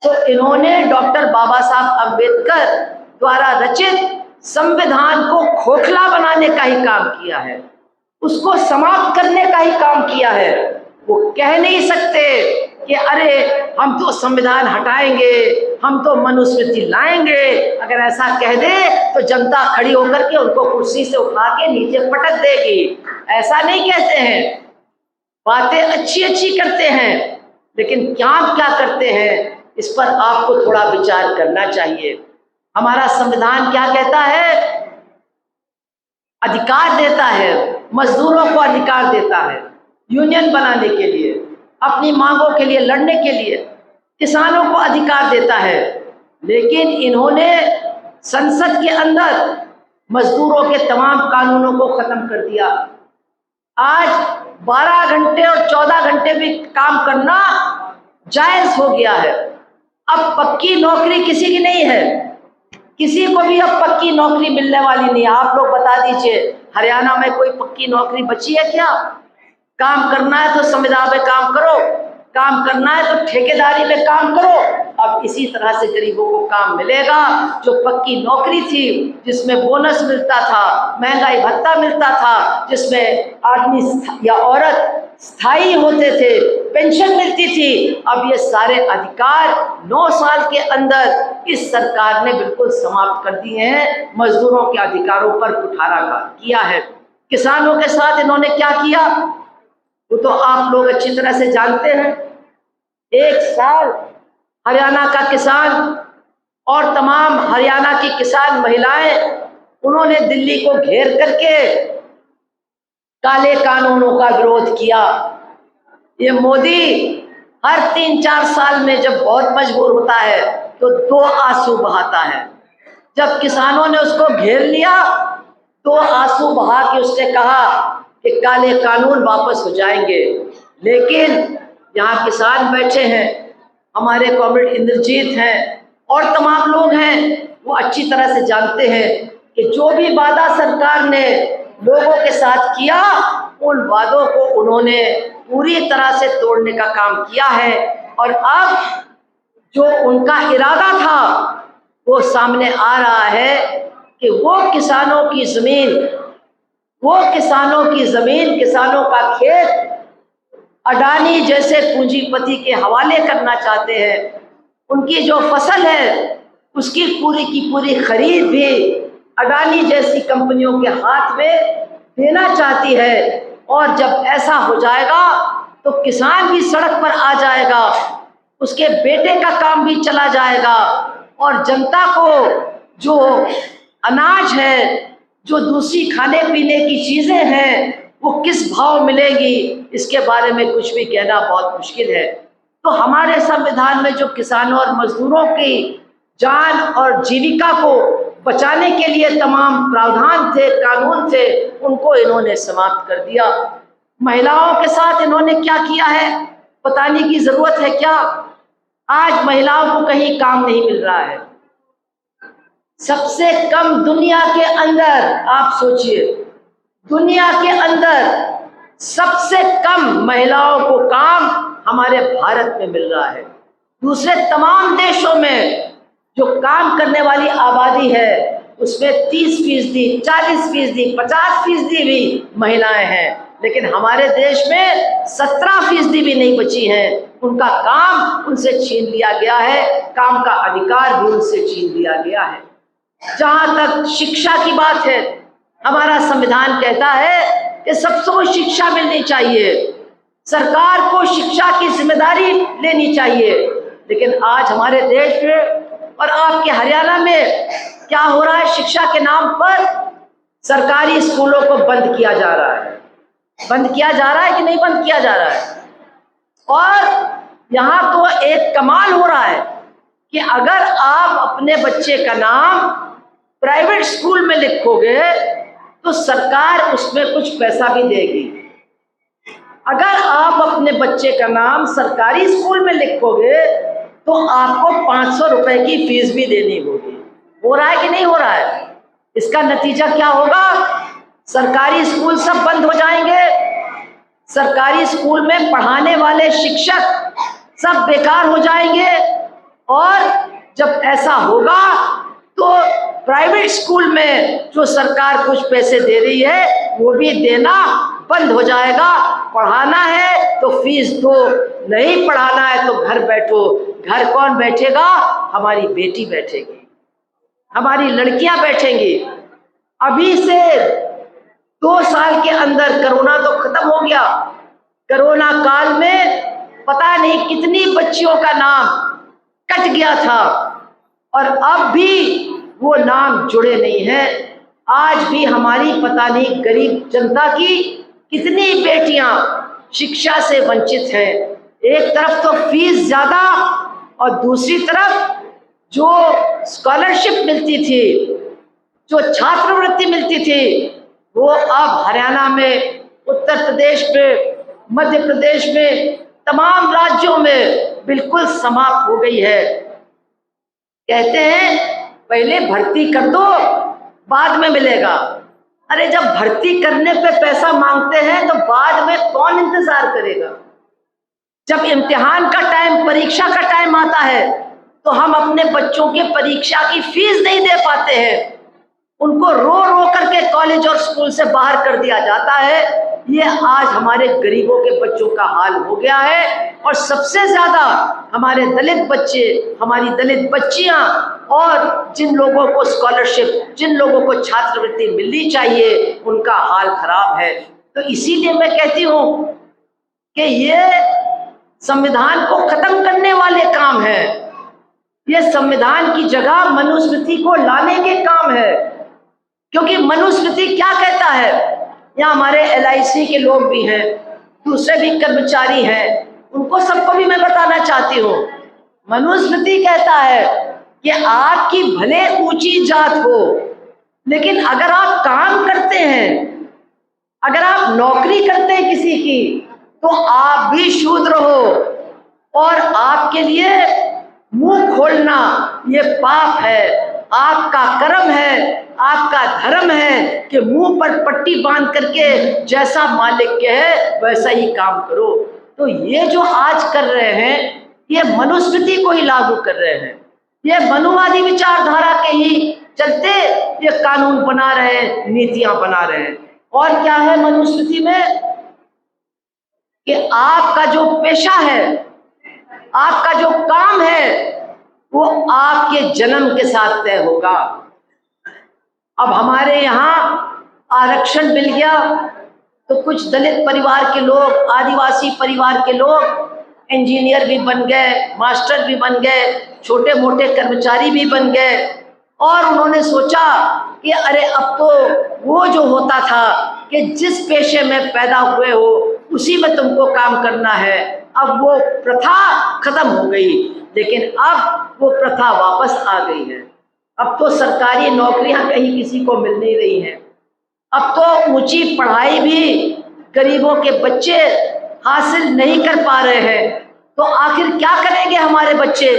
तो इन्होंने डॉक्टर बाबा साहब अम्बेडकर द्वारा रचित संविधान को खोखला बनाने का ही काम किया है, उसको समाप्त करने का ही काम किया है। वो कह नहीं सकते कि अरे हम तो संविधान हटाएंगे, हम तो मनुस्मृति लाएंगे। अगर ऐसा कह दे तो जनता खड़ी होकर के उनको कुर्सी से उठा के नीचे पटक देगी। ऐसा नहीं कहते हैं, बातें अच्छी अच्छी करते हैं, लेकिन क्या क्या करते हैं इस पर आपको थोड़ा विचार करना चाहिए। हमारा संविधान क्या कहता है? अधिकार देता है, मजदूरों को अधिकार देता है यूनियन बनाने के लिए, अपनी मांगों के लिए लड़ने के लिए, किसानों को अधिकार देता है। लेकिन इन्होंने संसद के अंदर मजदूरों के तमाम कानूनों को खत्म कर दिया। आज 12 घंटे और 14 घंटे भी काम करना जायज हो गया है। अब पक्की नौकरी किसी की नहीं है, किसी को भी अब पक्की नौकरी मिलने वाली नहीं है। आप लोग बता दीजिए, हरियाणा में कोई पक्की नौकरी बची है क्या? काम करना है तो संविदा में काम करो, काम करना है तो ठेकेदारी में काम करो। अब इसी तरह से गरीबों को काम मिलेगा। जो पक्की नौकरी थी, जिसमें बोनस मिलता था, महंगाई भत्ता मिलता था, जिसमें आदमी या औरत स्थायी होते थे, पेंशन मिलती थी, अब ये सारे अधिकार 9 साल के अंदर इस सरकार ने बिल्कुल समाप्त कर दिए हैं। मजदूरों के अधिकारों पर कुठाराघात किया है। किसानों के साथ इन्होंने क्या किया वो तो आप लोग अच्छी तरह से जानते हैं। 1 साल हरियाणा का किसान और तमाम हरियाणा की किसान महिलाएं, उन्होंने दिल्ली को घेर करके काले कानूनों का विरोध किया। ये मोदी हर 3-4 साल में जब बहुत मजबूर होता है तो 2 आंसू बहाता है। जब किसानों ने उसको घेर लिया तो आंसू बहा के उसने कहा कि काले कानून वापस हो जाएंगे। लेकिन यहाँ किसान बैठे हैं, हमारे कॉमरेड इंद्रजीत हैं और तमाम लोग हैं, वो अच्छी तरह से जानते हैं कि जो भी वादा सरकार ने लोगों के साथ किया, उन वादों को उन्होंने पूरी तरह से तोड़ने का काम किया है। और अब जो उनका इरादा था वो सामने आ रहा है कि वो किसानों की ज़मीन, किसानों का खेत अडानी जैसे पूंजीपति के हवाले करना चाहते हैं। उनकी जो फसल है उसकी पूरी की पूरी खरीद भी अडानी जैसी कंपनियों के हाथ में देना चाहती है। और जब ऐसा हो जाएगा तो किसान भी सड़क पर आ जाएगा, उसके बेटे का काम भी चला जाएगा और जनता को जो अनाज है, जो दूसरी खाने पीने की चीज़ें हैं, वो किस भाव मिलेगी, इसके बारे में कुछ भी कहना बहुत मुश्किल है। तो हमारे संविधान में जो किसानों और मजदूरों की जान और जीविका को बचाने के लिए तमाम प्रावधान थे, कानून थे, उनको इन्होंने समाप्त कर दिया। महिलाओं के साथ इन्होंने क्या किया है बताने की जरूरत है क्या? आज महिलाओं को कहीं काम नहीं मिल रहा है। सबसे कम दुनिया के अंदर, आप सोचिए, दुनिया के अंदर सबसे कम महिलाओं को काम हमारे भारत में मिल रहा है। दूसरे तमाम देशों में जो काम करने वाली आबादी है उसमें 30%, 40%, 50% भी महिलाएं हैं, लेकिन हमारे देश में 17% भी नहीं बची हैं। उनका काम उनसे छीन लिया गया है, काम का अधिकार भी उनसे छीन लिया गया है। जहाँ तक शिक्षा की बात है, हमारा संविधान कहता है कि सबको शिक्षा मिलनी चाहिए, सरकार को शिक्षा की जिम्मेदारी लेनी चाहिए। लेकिन आज हमारे देश में और आपके हरियाणा में क्या हो रहा है, शिक्षा के नाम पर सरकारी स्कूलों को बंद किया जा रहा है। बंद किया जा रहा है कि नहीं बंद किया जा रहा है? और यहाँ तो एक कमाल हो रहा है कि अगर आप अपने बच्चे का नाम प्राइवेट स्कूल में लिखोगे तो सरकार उसमें कुछ पैसा भी देगी। अगर आप अपने बच्चे का नाम सरकारी स्कूल में लिखोगे तो आपको 500 रुपए की फीस भी देनी होगी। हो रहा है कि नहीं हो रहा है? इसका नतीजा क्या होगा? सरकारी स्कूल सब बंद हो जाएंगे, सरकारी स्कूल में पढ़ाने वाले शिक्षक सब बेकार हो जाएंगे, और जब ऐसा होगा तो प्राइवेट स्कूल में जो सरकार कुछ पैसे दे रही है वो भी देना बंद हो जाएगा। पढ़ाना है तो फीस दो, नहीं पढ़ाना है तो घर बैठो। घर कौन बैठेगा? हमारी बेटी बैठेगी, हमारी लड़कियां बैठेंगी। अभी से 2 साल के अंदर कोरोना तो खत्म हो गया। कोरोना काल में पता नहीं कितनी बच्चियों का नाम कट गया था और अब भी वो नाम जुड़े नहीं हैं। आज भी हमारी पता नहीं गरीब जनता की कितनी बेटियां शिक्षा से वंचित हैं। एक तरफ तो फीस ज्यादा और दूसरी तरफ जो स्कॉलरशिप मिलती थी, जो छात्रवृत्ति मिलती थी, वो अब हरियाणा में, उत्तर प्रदेश में, मध्य प्रदेश में, तमाम राज्यों में बिल्कुल समाप्त हो गई है। कहते हैं पहले भर्ती कर दो बाद में मिलेगा। अरे जब भर्ती करने पे पैसा मांगते हैं तो बाद में कौन इंतजार करेगा? जब इम्तिहान का टाइम, परीक्षा का टाइम आता है तो हम अपने बच्चों के परीक्षा की फीस नहीं दे पाते हैं, उनको रो रो करके कॉलेज और स्कूल से बाहर कर दिया जाता है। ये आज हमारे गरीबों के बच्चों का हाल हो गया है। और सबसे ज्यादा हमारे दलित बच्चे, हमारी दलित बच्चियां और जिन लोगों को स्कॉलरशिप, जिन लोगों को छात्रवृत्ति मिलनी चाहिए, उनका हाल खराब है। तो इसीलिए मैं कहती हूँ कि ये संविधान को खत्म करने वाले काम है। ये संविधान की जगह मनुस्मृति को लाने के काम है। क्योंकि मनुस्मृति क्या कहता है? यहाँ हमारे LIC के लोग भी हैं, दूसरे भी कर्मचारी हैं, उनको सबको भी मैं बताना चाहती हूँ। मनुस्मृति कहता है कि आपकी भले ऊंची जात हो, लेकिन अगर आप काम करते हैं, अगर आप नौकरी करते हैं किसी की, तो आप भी शूद्र हो और आपके लिए मुंह खोलना ये पाप है। आपका कर्म है, आपका धर्म है कि मुंह पर पट्टी बांध करके जैसा मालिक के है वैसा ही काम करो। तो ये जो आज कर रहे हैं ये मनुस्मृति को ही लागू कर रहे हैं। ये मनुवादी विचारधारा के ही चलते ये कानून बना रहे हैं, नीतियां बना रहे हैं। और क्या है मनुस्मृति में कि आपका जो पेशा है, आपका जो काम है, वो आपके जन्म के साथ तय होगा। अब हमारे यहाँ आरक्षण मिल गया तो कुछ दलित परिवार के लोग, आदिवासी परिवार के लोग इंजीनियर भी बन गए, मास्टर भी बन गए, छोटे मोटे कर्मचारी भी बन गए। और उन्होंने सोचा कि अरे अब तो वो जो होता था कि जिस पेशे में पैदा हुए हो उसी में तुमको काम करना है, अब वो प्रथा खत्म हो गई। लेकिन अब वो प्रथा वापस आ गई है। अब तो सरकारी नौकरियां कहीं किसी को मिल नहीं रही हैं। अब तो ऊंची पढ़ाई भी गरीबों के बच्चे हासिल नहीं कर पा रहे हैं। तो आखिर क्या करेंगे हमारे बच्चे?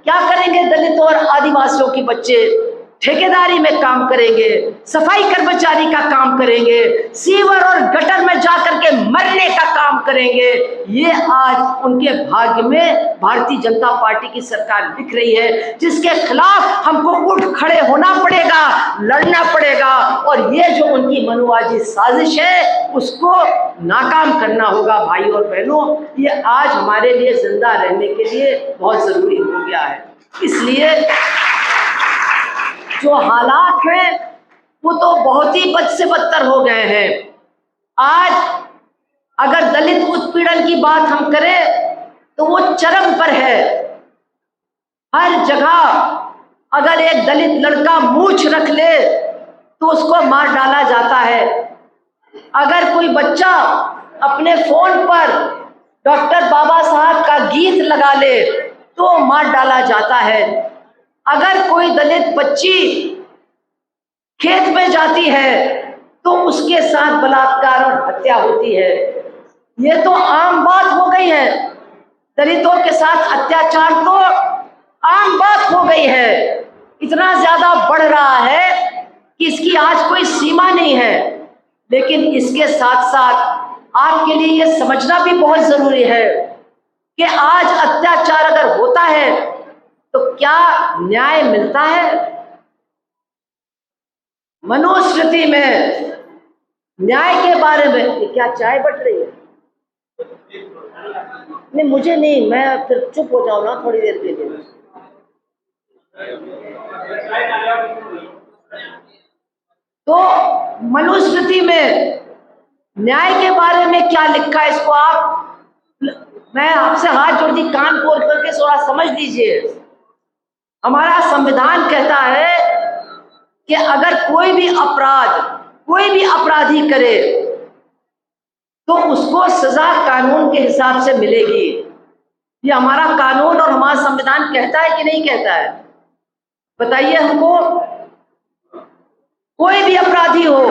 क्या करेंगे दलित और आदिवासियों के बच्चे? ठेकेदारी में काम करेंगे, सफाई कर्मचारी का काम करेंगे, सीवर और गटर में जाकर के मरने का काम करेंगे। ये आज उनके भाग्य में भारतीय जनता पार्टी की सरकार दिख रही है, जिसके खिलाफ हमको उठ खड़े होना पड़ेगा, लड़ना पड़ेगा। और ये जो उनकी मनुवादी साजिश है उसको नाकाम करना होगा। भाई और बहनों, ये आज हमारे लिए जिंदा रहने के लिए बहुत जरूरी हो गया है। इसलिए जो हालात हैं वो तो बहुत ही बद से बदतर हो गए हैं। आज अगर दलित उत्पीड़न की बात हम करें तो वो चरम पर है। हर जगह अगर एक दलित लड़का मूंछ रख ले तो उसको मार डाला जाता है। अगर कोई बच्चा अपने फोन पर डॉक्टर बाबा साहब का गीत लगा ले तो मार डाला जाता है। अगर कोई दलित बच्ची खेत में जाती है तो उसके साथ बलात्कार और हत्या होती है। ये तो आम बात हो गई है। दलितों के साथ अत्याचार तो आम बात हो गई है। इतना ज्यादा बढ़ रहा है कि इसकी आज कोई सीमा नहीं है। लेकिन इसके साथ साथ आपके लिए ये समझना भी बहुत जरूरी है कि आज अत्याचार अगर होता है तो क्या न्याय मिलता है? मनुस्मृति में न्याय के बारे में क्या चाय बट रही है? नहीं, मुझे नहीं, मैं फिर चुप हो जाऊं ना थोड़ी देर के लिए। तो मनुस्मृति में न्याय के बारे में क्या लिखा है, इसको मैं आपसे हाथ जोड़ती कान खोल करके थोड़ा समझ लीजिए। हमारा संविधान कहता है कि अगर कोई भी अपराधी करे तो उसको सजा कानून के हिसाब से मिलेगी। ये हमारा कानून और हमारा संविधान कहता है कि नहीं कहता है? बताइए हमको। कोई भी अपराधी हो,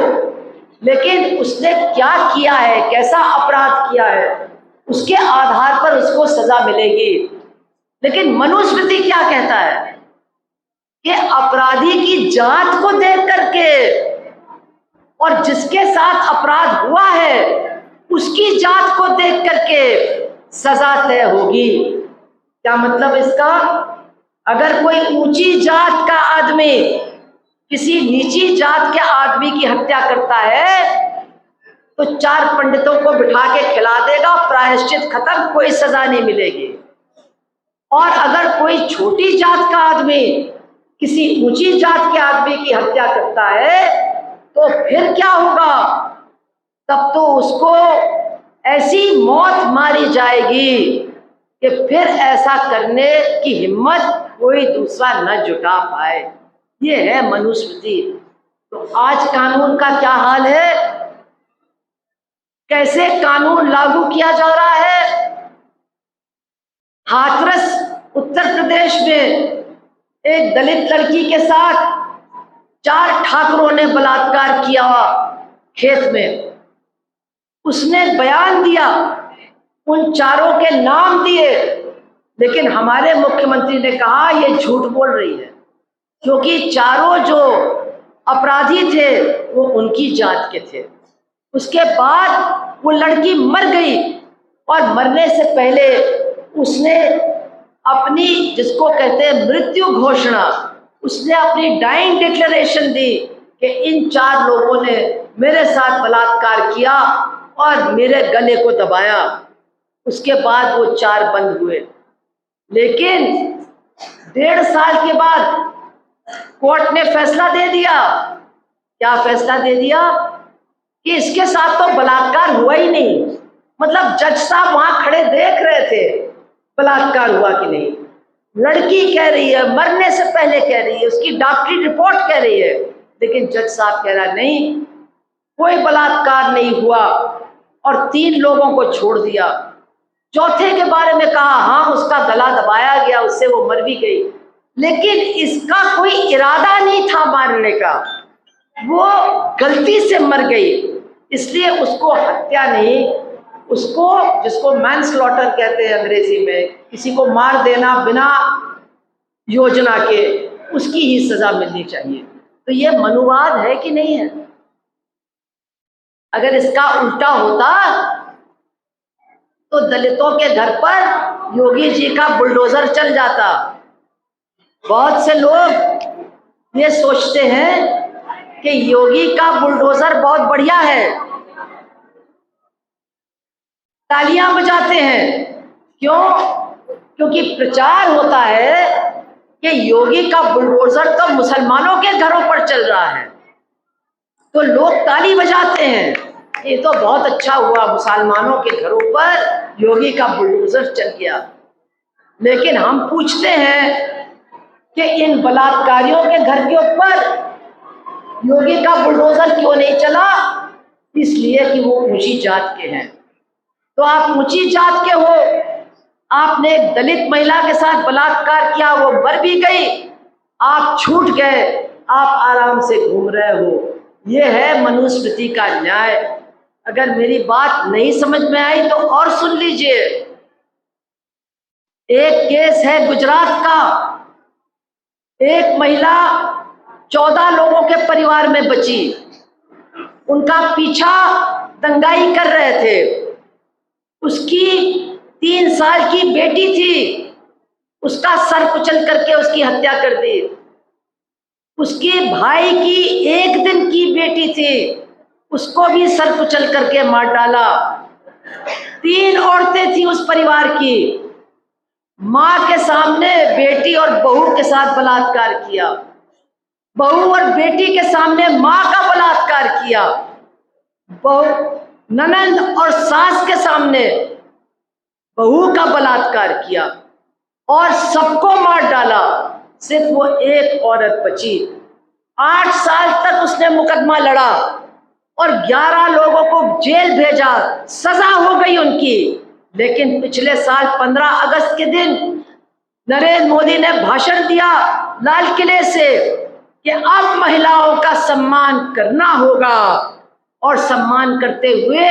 लेकिन उसने क्या किया है, कैसा अपराध किया है, उसके आधार पर उसको सजा मिलेगी। लेकिन मनुस्मृति क्या कहता है कि अपराधी की जात को देख करके और जिसके साथ अपराध हुआ है उसकी जात को देख करके सजा तय होगी। क्या मतलब इसका? अगर कोई ऊंची जात का आदमी किसी नीची जात के आदमी की हत्या करता है तो 4 पंडितों को बिठा के खिला देगा, प्रायश्चित खत्म, कोई सजा नहीं मिलेगी। और अगर कोई छोटी जात का आदमी किसी ऊंची जात के आदमी की हत्या करता है तो फिर क्या होगा? तब तो उसको ऐसी मौत मारी जाएगी कि फिर ऐसा करने की हिम्मत कोई दूसरा न जुटा पाए। ये है मनुस्मृति। तो आज कानून का क्या हाल है? कैसे कानून लागू किया जा रहा है? हाथरस उत्तर प्रदेश में एक दलित लड़की के साथ 4 ठाकुरों ने बलात्कार किया खेत में। उसने बयान दिया, उन चारों के नाम दिए, लेकिन हमारे मुख्यमंत्री ने कहा ये झूठ बोल रही है, क्योंकि चारों जो अपराधी थे वो उनकी जात के थे। उसके बाद वो लड़की मर गई और मरने से पहले उसने अपनी, जिसको कहते हैं मृत्यु घोषणा, उसने अपनी डाइंग डिक्लेरेशन दी कि इन 4 लोगों ने मेरे साथ बलात्कार किया और मेरे गले को दबाया। उसके बाद वो 4 बंद हुए। लेकिन 1.5 साल के बाद कोर्ट ने फैसला दे दिया। क्या फैसला दे दिया? कि इसके साथ तो बलात्कार हुआ ही नहीं। मतलब जज साहब वहां खड़े देख रहे थे बलात्कार हुआ कि नहीं। लड़की कह रही है, मरने से पहले कह रही है, उसकी डॉक्टरी रिपोर्ट कह रही है, लेकिन जज साहब कह रहा नहीं, कोई बलात्कार नहीं हुआ, और 3 लोगों को छोड़ दिया। चौथे के बारे में कहा हाँ उसका गला दबाया गया, उससे वो मर भी गई, लेकिन इसका कोई इरादा नहीं था मारने का, वो गलती से मर गई, इसलिए उसको हत्या नहीं, उसको, जिसको मैनस्लॉटर कहते हैं अंग्रेजी में, किसी को मार देना बिना योजना के, उसकी ही सजा मिलनी चाहिए। तो ये मनुवाद है कि नहीं है? अगर इसका उल्टा होता तो दलितों के घर पर योगी जी का बुलडोजर चल जाता। बहुत से लोग ये सोचते हैं कि योगी का बुलडोजर बहुत बढ़िया है, तालियां बजाते हैं। क्यों? क्योंकि प्रचार होता है कि योगी का बुलडोजर तो मुसलमानों के घरों पर चल रहा है। तो लोग ताली बजाते हैं, ये तो बहुत अच्छा हुआ, मुसलमानों के घरों पर योगी का बुलडोजर चल गया। लेकिन हम पूछते हैं कि इन बलात्कारियों के घर के ऊपर योगी का बुलडोजर क्यों नहीं चला? इसलिए कि वो ऊंची जात के हैं। तो आप ऊंची जात के हो, आपने एक दलित महिला के साथ बलात्कार किया, वो मर भी गई, आप छूट गए, आप आराम से घूम रहे हो। ये है मनुस्मृति का न्याय। अगर मेरी बात नहीं समझ में आई तो और सुन लीजिए। एक केस है गुजरात का, एक महिला 14 लोगों के परिवार में बची, उनका पीछा दंगाई कर रहे थे, उसकी 3 साल की बेटी थी, उसका सर कुचल करके उसकी हत्या कर दी। उसके भाई की 1 दिन की बेटी थी, उसको भी सर कुचल करके मार डाला। 3 औरतें थी उस परिवार की, माँ के सामने बेटी और बहू के साथ बलात्कार किया, बहू और बेटी के सामने माँ का बलात्कार किया, बहू ननंद और सास के सामने बहू का बलात्कार किया और सबको मार डाला। सिर्फ वो एक औरत बची। 8 साल तक उसने मुकदमा लड़ा और 11 लोगों को जेल भेजा, सजा हो गई उनकी। लेकिन पिछले साल 15 अगस्त के दिन नरेंद्र मोदी ने भाषण दिया लाल किले से कि अब महिलाओं का सम्मान करना होगा, और सम्मान करते हुए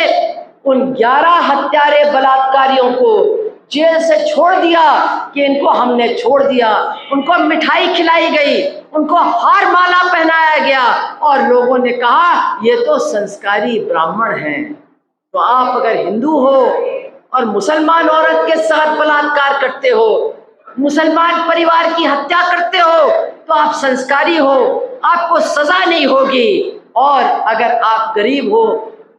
उन 11 हत्यारे बलात्कारियों को जेल से छोड़ दिया कि इनको हमने छोड़ दिया। उनको मिठाई खिलाई गई, उनको हार माला पहनाया गया और लोगों ने कहा ये तो संस्कारी ब्राह्मण हैं। तो आप अगर हिंदू हो और मुसलमान औरत के साथ बलात्कार करते हो, मुसलमान परिवार की हत्या करते हो, तो आप संस्कारी हो, आपको सजा नहीं होगी। और अगर आप गरीब हो,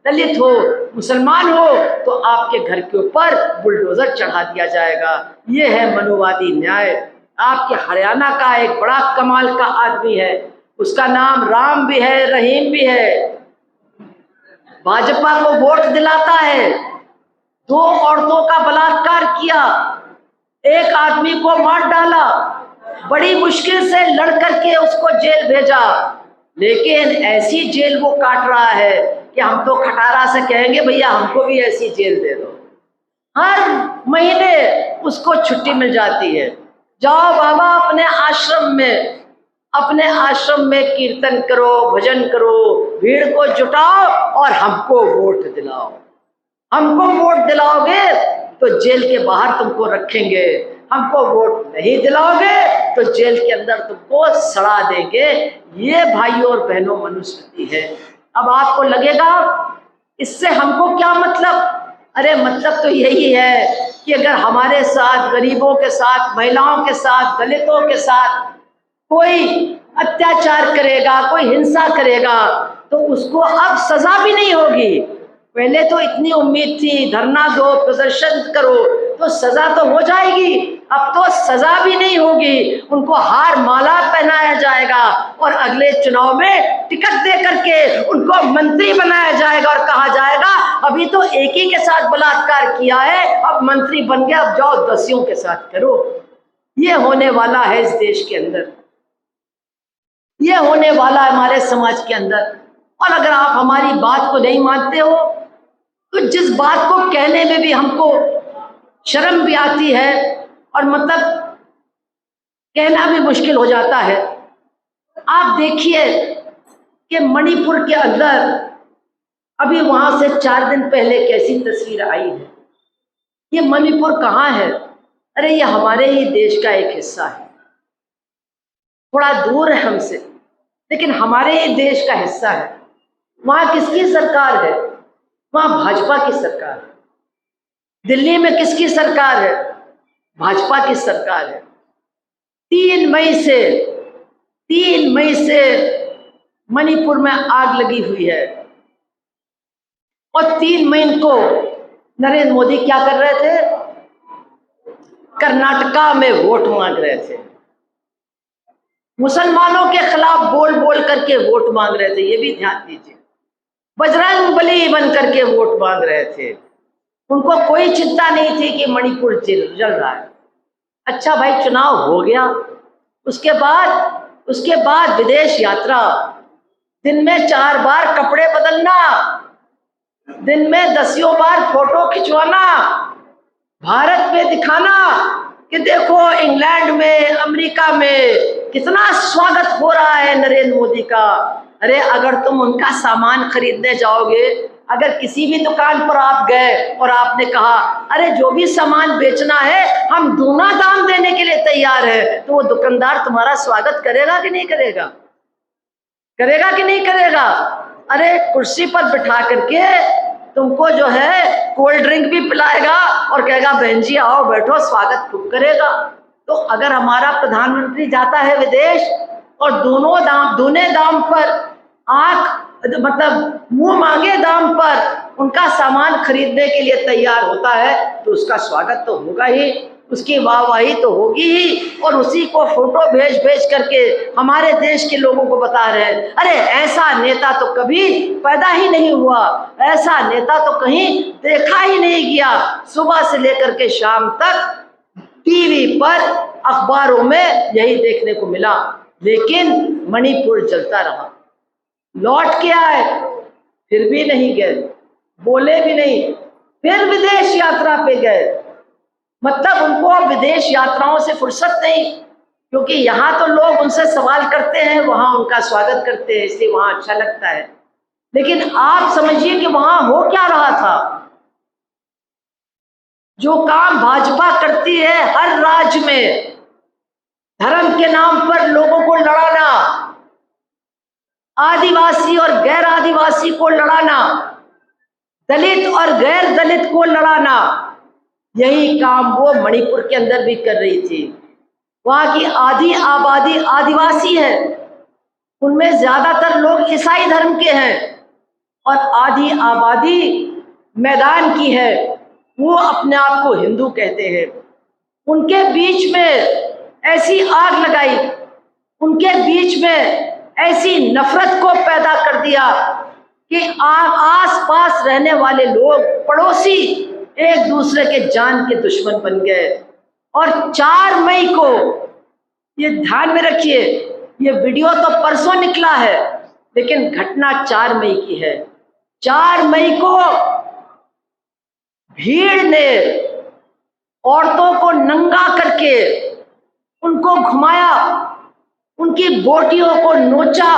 दलित हो, मुसलमान हो, तो आपके घर के ऊपर बुलडोजर चढ़ा दिया जाएगा। ये है मनुवादी न्याय। आपके हरियाणा का एक बड़ा कमाल का आदमी है, उसका नाम राम भी है, रहीम भी है, भाजपा को वोट दिलाता है, 2 औरतों का बलात्कार किया, एक आदमी को मार डाला, बड़ी मुश्किल से लड़ करके उसको जेल भेजा। लेकिन ऐसी जेल वो काट रहा है कि हम तो खटारा से कहेंगे भैया हमको भी ऐसी जेल दे दो। हर महीने उसको छुट्टी मिल जाती है, जाओ बाबा अपने आश्रम में कीर्तन करो, भजन करो, भीड़ को जुटाओ और हमको वोट दिलाओ। हमको वोट दिलाओगे तो जेल के बाहर तुमको रखेंगे, हमको वोट नहीं दिलाओगे तो जेल के अंदर तुमको सड़ा देंगे। ये भाइयों और बहनों मनुस्मृति है। अब आपको लगेगा इससे हमको क्या मतलब? अरे मतलब तो यही है कि अगर हमारे साथ, गरीबों के साथ, महिलाओं के साथ, दलितों के साथ कोई अत्याचार करेगा, कोई हिंसा करेगा, तो उसको अब सजा भी नहीं होगी। पहले तो इतनी उम्मीद थी धरना दो, प्रदर्शन करो तो सजा तो हो जाएगी, अब तो सजा भी नहीं होगी, उनको हार माला पहनाया जाएगा और अगले चुनाव में टिकट दे करके उनको मंत्री बनाया जाएगा और कहा जाएगा अभी तो एक ही के साथ बलात्कार किया है, अब मंत्री बन गया, अब जाओ 10 के साथ करो। ये होने वाला है इस देश के अंदर, ये होने वाला है हमारे समाज के अंदर। और अगर आप हमारी बात को नहीं मानते हो तो जिस बात को कहने में भी हमको शर्म भी आती है और मतलब कहना भी मुश्किल हो जाता है, आप देखिए कि मणिपुर के अंदर अभी वहां से 4 दिन पहले कैसी तस्वीर आई है। ये मणिपुर कहाँ है? अरे ये हमारे ही देश का एक हिस्सा है, थोड़ा दूर है हमसे, लेकिन हमारे ही देश का हिस्सा है। वहां किसकी सरकार है? वहां भाजपा की सरकार है। दिल्ली में किसकी सरकार है? भाजपा की सरकार है। 3 मई से मणिपुर में आग लगी हुई है और 3 मई को नरेंद्र मोदी क्या कर रहे थे? कर्नाटका में वोट मांग रहे थे। मुसलमानों के खिलाफ बोल बोल करके वोट मांग रहे थे, ये भी ध्यान दीजिए। बजरंग बली बन करके वोट मांग रहे थे। उनको कोई चिंता नहीं थी कि मणिपुर जल रहा है। अच्छा भाई, चुनाव हो गया, उसके बाद विदेश यात्रा, दिन में 4 बार कपड़े बदलना, दिन में 10 बार फोटो खिंचवाना, भारत में दिखाना कि देखो इंग्लैंड में, अमेरिका में कितना स्वागत हो रहा है नरेंद्र मोदी का। अरे अगर तुम उनका सामान खरीदने जाओगे, अगर किसी भी दुकान पर आप गए और आपने कहा अरे जो भी सामान बेचना है हम दूना दाम देने के लिए तैयार है, तो वो दुकानदार तुम्हारा स्वागत करेगा कि नहीं करेगा? करेगा कि नहीं करेगा? अरे कुर्सी पर बिठा करके तुमको जो है कोल्ड ड्रिंक भी पिलाएगा और कहेगा बहन जी आओ बैठो, स्वागत खूब करेगा। तो अगर हमारा प्रधानमंत्री जाता है विदेश और दूने दाम पर मतलब मुंह मांगे दाम पर उनका सामान खरीदने के लिए तैयार होता है, तो उसका स्वागत तो होगा ही, उसकी वाहवाही तो होगी ही। और उसी को फोटो भेज भेज करके हमारे देश के लोगों को बता रहे हैं अरे ऐसा नेता तो कभी पैदा ही नहीं हुआ, ऐसा नेता तो कहीं देखा ही नहीं गया। सुबह से लेकर के शाम तक टीवी पर, अखबारों में यही देखने को मिला। लेकिन मणिपुर जलता रहा। लौट के आए, फिर भी नहीं गए, बोले भी नहीं, फिर विदेश यात्रा पे गए। मतलब उनको विदेश यात्राओं से फुर्सत नहीं, क्योंकि यहाँ तो लोग उनसे सवाल करते हैं, वहां उनका स्वागत करते हैं, इसलिए वहां अच्छा लगता है। लेकिन आप समझिए कि वहां हो क्या रहा था। जो काम भाजपा करती है हर राज्य में, धर्म के नाम पर लोगों को लड़ाना, आदिवासी और गैर आदिवासी को लड़ाना, दलित और गैर दलित को लड़ाना, यही काम वो मणिपुर के अंदर भी कर रही थी। वहां की आधी आबादी आदिवासी है, उनमें ज्यादातर लोग ईसाई धर्म के हैं और आधी आबादी मैदान की है, वो अपने आप को हिंदू कहते हैं। उनके बीच में ऐसी आग लगाई, उनके बीच में ऐसी नफरत को पैदा कर दिया कि आस पास रहने वाले लोग, पड़ोसी एक दूसरे के जान के दुश्मन बन गए। और 4 मई को, ये ध्यान में रखिए, ये वीडियो तो परसों निकला है लेकिन घटना 4 मई की है। 4 मई को भीड़ ने औरतों को नंगा करके उनको घुमाया, उनकी बोटियों को नोचा,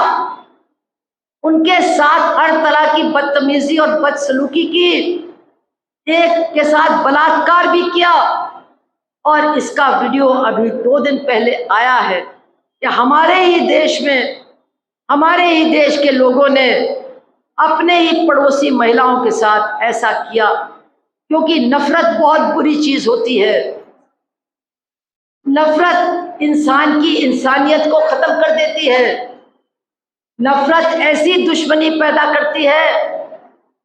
उनके साथ हर तरह की बदतमीजी और बदसलूकी की, एक के साथ बलात्कार भी किया। और इसका वीडियो अभी 2 दिन पहले आया है कि हमारे ही देश में, हमारे ही देश के लोगों ने अपने ही पड़ोसी महिलाओं के साथ ऐसा किया। क्योंकि नफरत बहुत बुरी चीज होती है। नफरत इंसान की इंसानियत को खत्म कर देती है। नफरत ऐसी दुश्मनी पैदा करती है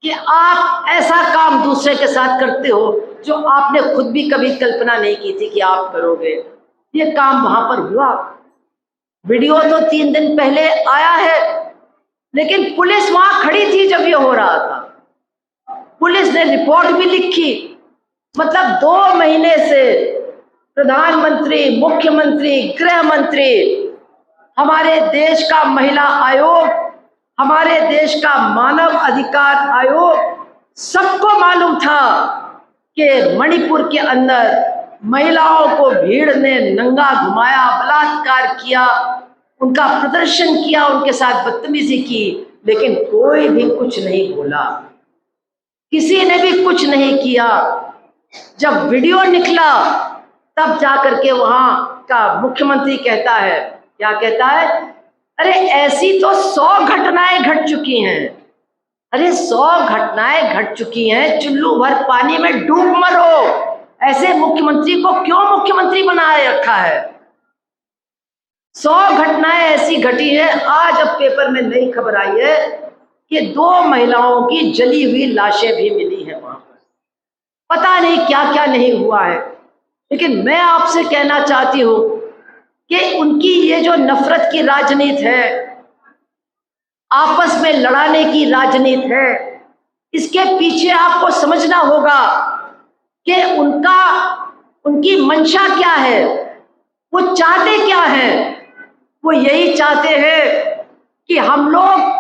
कि आप ऐसा काम दूसरे के साथ करते हो जो आपने खुद भी कभी कल्पना नहीं की थी कि आप करोगे। ये काम वहां पर हुआ। वीडियो तो 3 दिन पहले आया है, लेकिन पुलिस वहां खड़ी थी जब ये हो रहा था। पुलिस ने रिपोर्ट भी लिखी। मतलब 2 महीने से प्रधानमंत्री, मुख्यमंत्री, गृह मंत्री, हमारे देश का महिला आयोग, हमारे देश का मानव अधिकार आयोग, सबको मालूम था कि मणिपुर के अंदर महिलाओं को भीड़ ने नंगा घुमाया, बलात्कार किया, उनका प्रदर्शन किया, उनके साथ बदतमीजी की, लेकिन कोई भी कुछ नहीं बोला, किसी ने भी कुछ नहीं किया। जब वीडियो निकला तब जाकर के वहां का मुख्यमंत्री कहता है, क्या कहता है, अरे ऐसी तो 100 घटनाएं घट चुकी हैं। अरे 100 घटनाएं घट चुकी हैं, चुल्लू भर पानी में डूब मरो। ऐसे मुख्यमंत्री को क्यों मुख्यमंत्री बनाए रखा है? 100 घटनाएं ऐसी घटी है। आज अब पेपर में नई खबर आई है कि 2 महिलाओं की जली हुई लाशें भी मिली है वहां पर। पता नहीं क्या क्या नहीं हुआ है। लेकिन मैं आपसे कहना चाहती हूं कि उनकी ये जो नफरत की राजनीति है, आपस में लड़ाने की राजनीति है, इसके पीछे आपको समझना होगा कि उनकी मंशा क्या है, वो चाहते क्या हैं। वो यही चाहते हैं कि हम लोग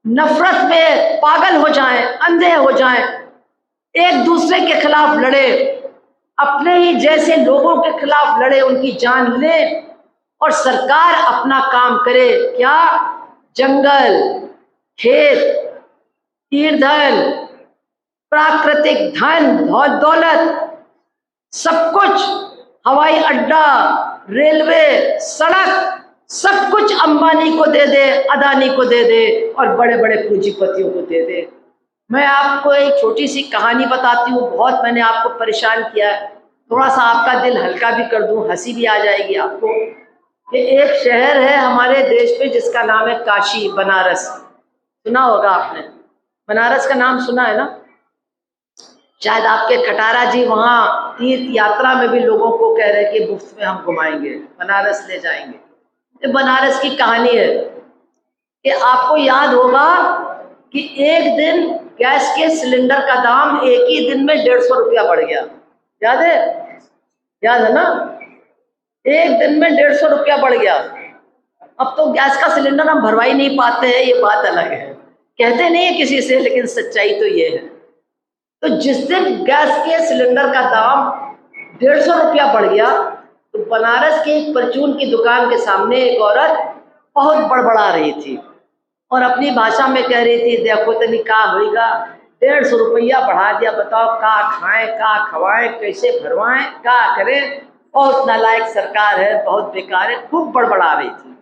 नफरत में पागल हो जाएं, अंधे हो जाएं, एक दूसरे के खिलाफ लड़े, अपने ही जैसे लोगों के खिलाफ लड़े, उनकी जान ले, और सरकार अपना काम करे। क्या? जंगल, खेत, ईंधन, प्राकृतिक धन, दौलत, सब कुछ, हवाई अड्डा, रेलवे, सड़क, सब कुछ अंबानी को दे दे, अदानी को दे दे और बड़े बड़े पूंजीपतियों को दे दे। मैं आपको एक छोटी सी कहानी बताती हूँ। बहुत मैंने आपको परेशान किया है, थोड़ा सा आपका दिल हल्का भी कर दूँ, हंसी भी आ जाएगी आपको। कि एक शहर है हमारे देश में जिसका नाम है काशी, बनारस। सुना होगा आपने, बनारस का नाम सुना है ना? शायद आपके खटारा जी वहाँ तीर्थ यात्रा में भी लोगों को कह रहे हैं कि मुफ्त में हम घुमाएंगे, बनारस ले जाएंगे। ये बनारस की कहानी है कि आपको याद होगा कि एक दिन गैस के सिलेंडर का दाम एक ही दिन में 150 रुपया बढ़ गया। याद है? याद है ना? एक दिन में 150 रुपया बढ़ गया। अब तो गैस का सिलेंडर हम भरवा ही नहीं पाते हैं, ये बात अलग है, कहते नहीं है किसी से, लेकिन सच्चाई तो ये है। तो जिस दिन गैस के सिलेंडर का दाम 150 रुपया बढ़ गया, तो बनारस के एक परचून की दुकान के सामने एक औरत बहुत बड़बड़ा रही थी और अपनी भाषा में कह रही थी, देखो तनी का होगा, 150 रुपया बढ़ा दिया, बताओ का खाएं, का खवाएं, कैसे भरवाएं, का करें, बहुत नालायक सरकार है, बहुत बेकार है, खूब बड़बड़ा रही थी।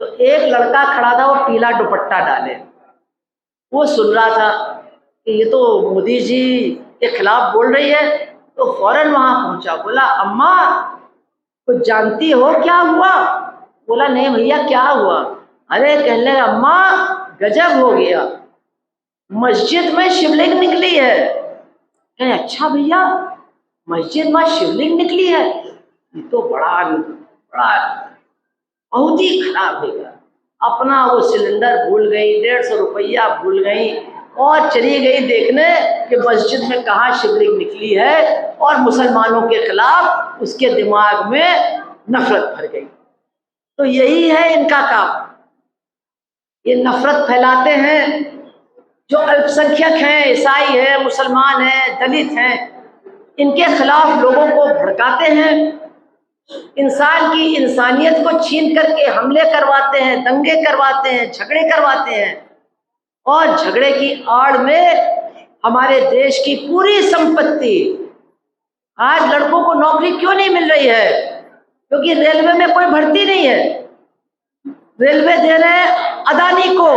तो एक लड़का खड़ा था, वो पीला दुपट्टा डाले, वो सुन रहा था कि ये तो मोदी जी के खिलाफ बोल रही है, तो फौरन वहां पहुंचा, बोला अम्मा कुछ जानती हो क्या हुआ? बोला नहीं भैया, क्या हुआ? अरे कहने लगा, अम्मा गजब हो गया, मस्जिद में शिवलिंग निकली है। कहने अच्छा भैया, मस्जिद में शिवलिंग निकली है, ये तो बड़ा बहुत ही खराब हो गया। अपना वो सिलेंडर भूल गई, 150 रुपया भूल गई और चली गई देखने कि मस्जिद में कहाँ शिवलिंग निकली है, और मुसलमानों के खिलाफ उसके दिमाग में नफरत भर गई। तो यही है इनका काम, ये नफरत फैलाते हैं। जो अल्पसंख्यक हैं, ईसाई है, मुसलमान हैं, दलित हैं, इनके खिलाफ लोगों को भड़काते हैं, इंसान की इंसानियत को छीन करके हमले करवाते हैं, दंगे करवाते हैं, झगड़े करवाते हैं, और झगड़े की आड़ में हमारे देश की पूरी संपत्ति। आज लड़कों को नौकरी क्यों नहीं मिल रही है? क्योंकि रेलवे में कोई भर्ती नहीं है। रेलवे दे रहे हैं अदानी को,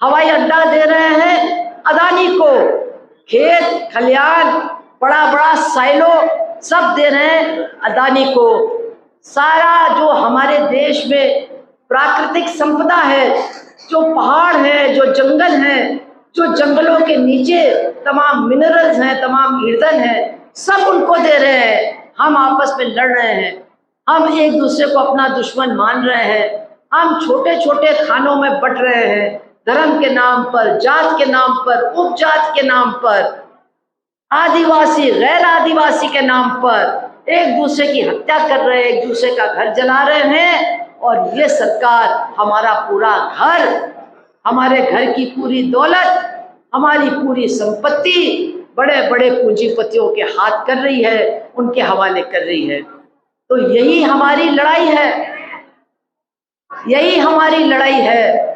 हवाई अड्डा दे रहे हैं अदानी को, खेत खलियान, बड़ा बड़ा साइलो सब दे रहे हैं अदानी को। सारा जो हमारे देश में प्राकृतिक संपदा है, जो पहाड़ है, जो जंगल हैं, जो जंगलों के नीचे तमाम मिनरल्स हैं, तमाम ईंधन है, सब उनको दे रहे हैं। हम आपस में लड़ रहे हैं, हम एक दूसरे को अपना दुश्मन मान रहे हैं, हम छोटे छोटे खानों में बट रहे हैं, धर्म के नाम पर, जात के नाम पर, उपजात के नाम पर, आदिवासी गैर आदिवासी के नाम पर एक दूसरे की हत्या कर रहे हैं, एक दूसरे का घर जला रहे हैं। और ये सरकार हमारा पूरा घर, हमारे घर की पूरी दौलत, हमारी पूरी संपत्ति बड़े बड़े पूंजीपतियों के हाथ कर रही है, उनके हवाले कर रही है। तो यही हमारी लड़ाई है, यही हमारी लड़ाई है।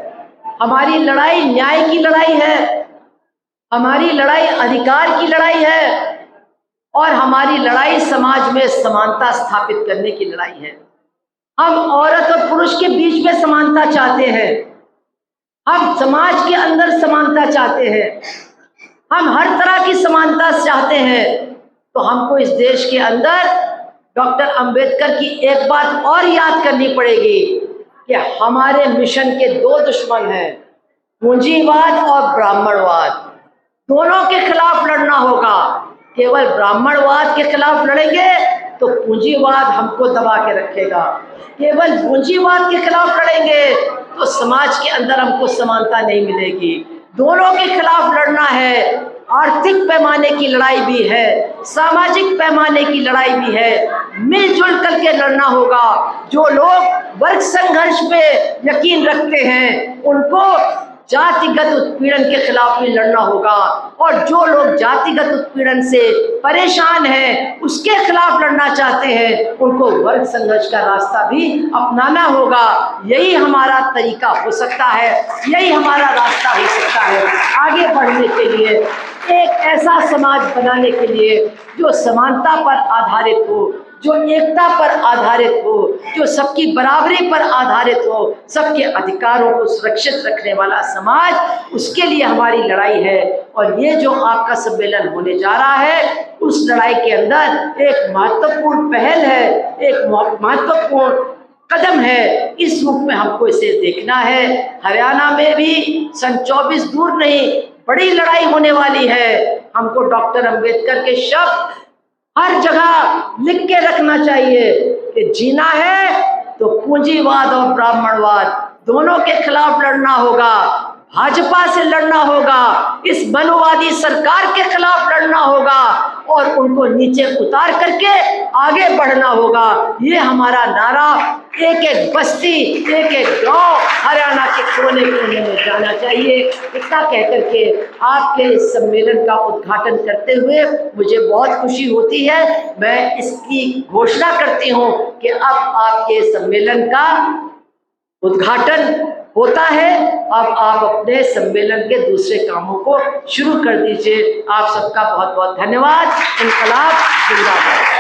हमारी लड़ाई न्याय की लड़ाई है, हमारी लड़ाई अधिकार की लड़ाई है, और हमारी लड़ाई समाज में समानता स्थापित करने की लड़ाई है। हम औरत और पुरुष के बीच में समानता चाहते हैं, हम समाज के अंदर समानता चाहते हैं, हम हर तरह की समानता चाहते हैं। तो हमको इस देश के अंदर डॉक्टर अंबेडकर की एक बात और याद करनी पड़ेगी कि हमारे मिशन के दो दुश्मन हैं, पूंजीवाद और ब्राह्मणवाद। दोनों के खिलाफ लड़ना होगा। केवल ब्राह्मणवाद के खिलाफ लड़ेंगे तो पूंजीवाद हमको दबा के रखेगा। केवल पूंजीवाद के खिलाफ लड़ेंगे तो समाज के अंदर हमको समानता नहीं मिलेगी। दोनों के खिलाफ लड़ना है। आर्थिक पैमाने की लड़ाई भी है, सामाजिक पैमाने की लड़ाई भी है। मिलजुल करके लड़ना होगा। जो लोग वर्ग संघर्ष पे यकीन रखते हैं उनको जातिगत उत्पीड़न के खिलाफ भी लड़ना होगा, और जो लोग जातिगत उत्पीड़न से परेशान हैं उसके खिलाफ लड़ना चाहते हैं उनको वर्ग संघर्ष का रास्ता भी अपनाना होगा। यही हमारा तरीका हो सकता है, यही हमारा रास्ता हो सकता है आगे बढ़ने के लिए, एक ऐसा समाज बनाने के लिए जो समानता पर आधारित हो, जो एकता पर आधारित हो, जो सबकी बराबरी पर आधारित हो, सबके अधिकारों को सुरक्षित रखने वाला समाज। उसके लिए हमारी लड़ाई है। और ये जो आपका सम्मेलन होने जा रहा है उस लड़ाई के अंदर एक महत्वपूर्ण पहल है, एक महत्वपूर्ण कदम है। इस रूप में हमको इसे देखना है। हरियाणा में भी सन 24 दूर नहीं, बड़ी लड़ाई होने वाली है। हमको डॉक्टर अंबेडकर के शब्द हर जगह लिख के रखना चाहिए कि जीना है तो पूंजीवाद और ब्राह्मणवाद दोनों के खिलाफ लड़ना होगा, भाजपा से लड़ना होगा, इस मनोवादी सरकार के खिलाफ लड़ना होगा और उनको नीचे उतार करके आगे बढ़ना होगा। ये हमारा नारा एक एक बस्ती, एक एक गांव हरियाणा के कोने कोने में जाना चाहिए। इतना कहकर के आपके इस सम्मेलन का उद्घाटन करते हुए मुझे बहुत खुशी होती है। मैं इसकी घोषणा करती हूँ कि अब आपके सम्मेलन का उद्घाटन होता है। अब आप अपने सम्मेलन के दूसरे कामों को शुरू कर दीजिए। आप सबका बहुत बहुत धन्यवाद। इंकलाब जिंदाबाद।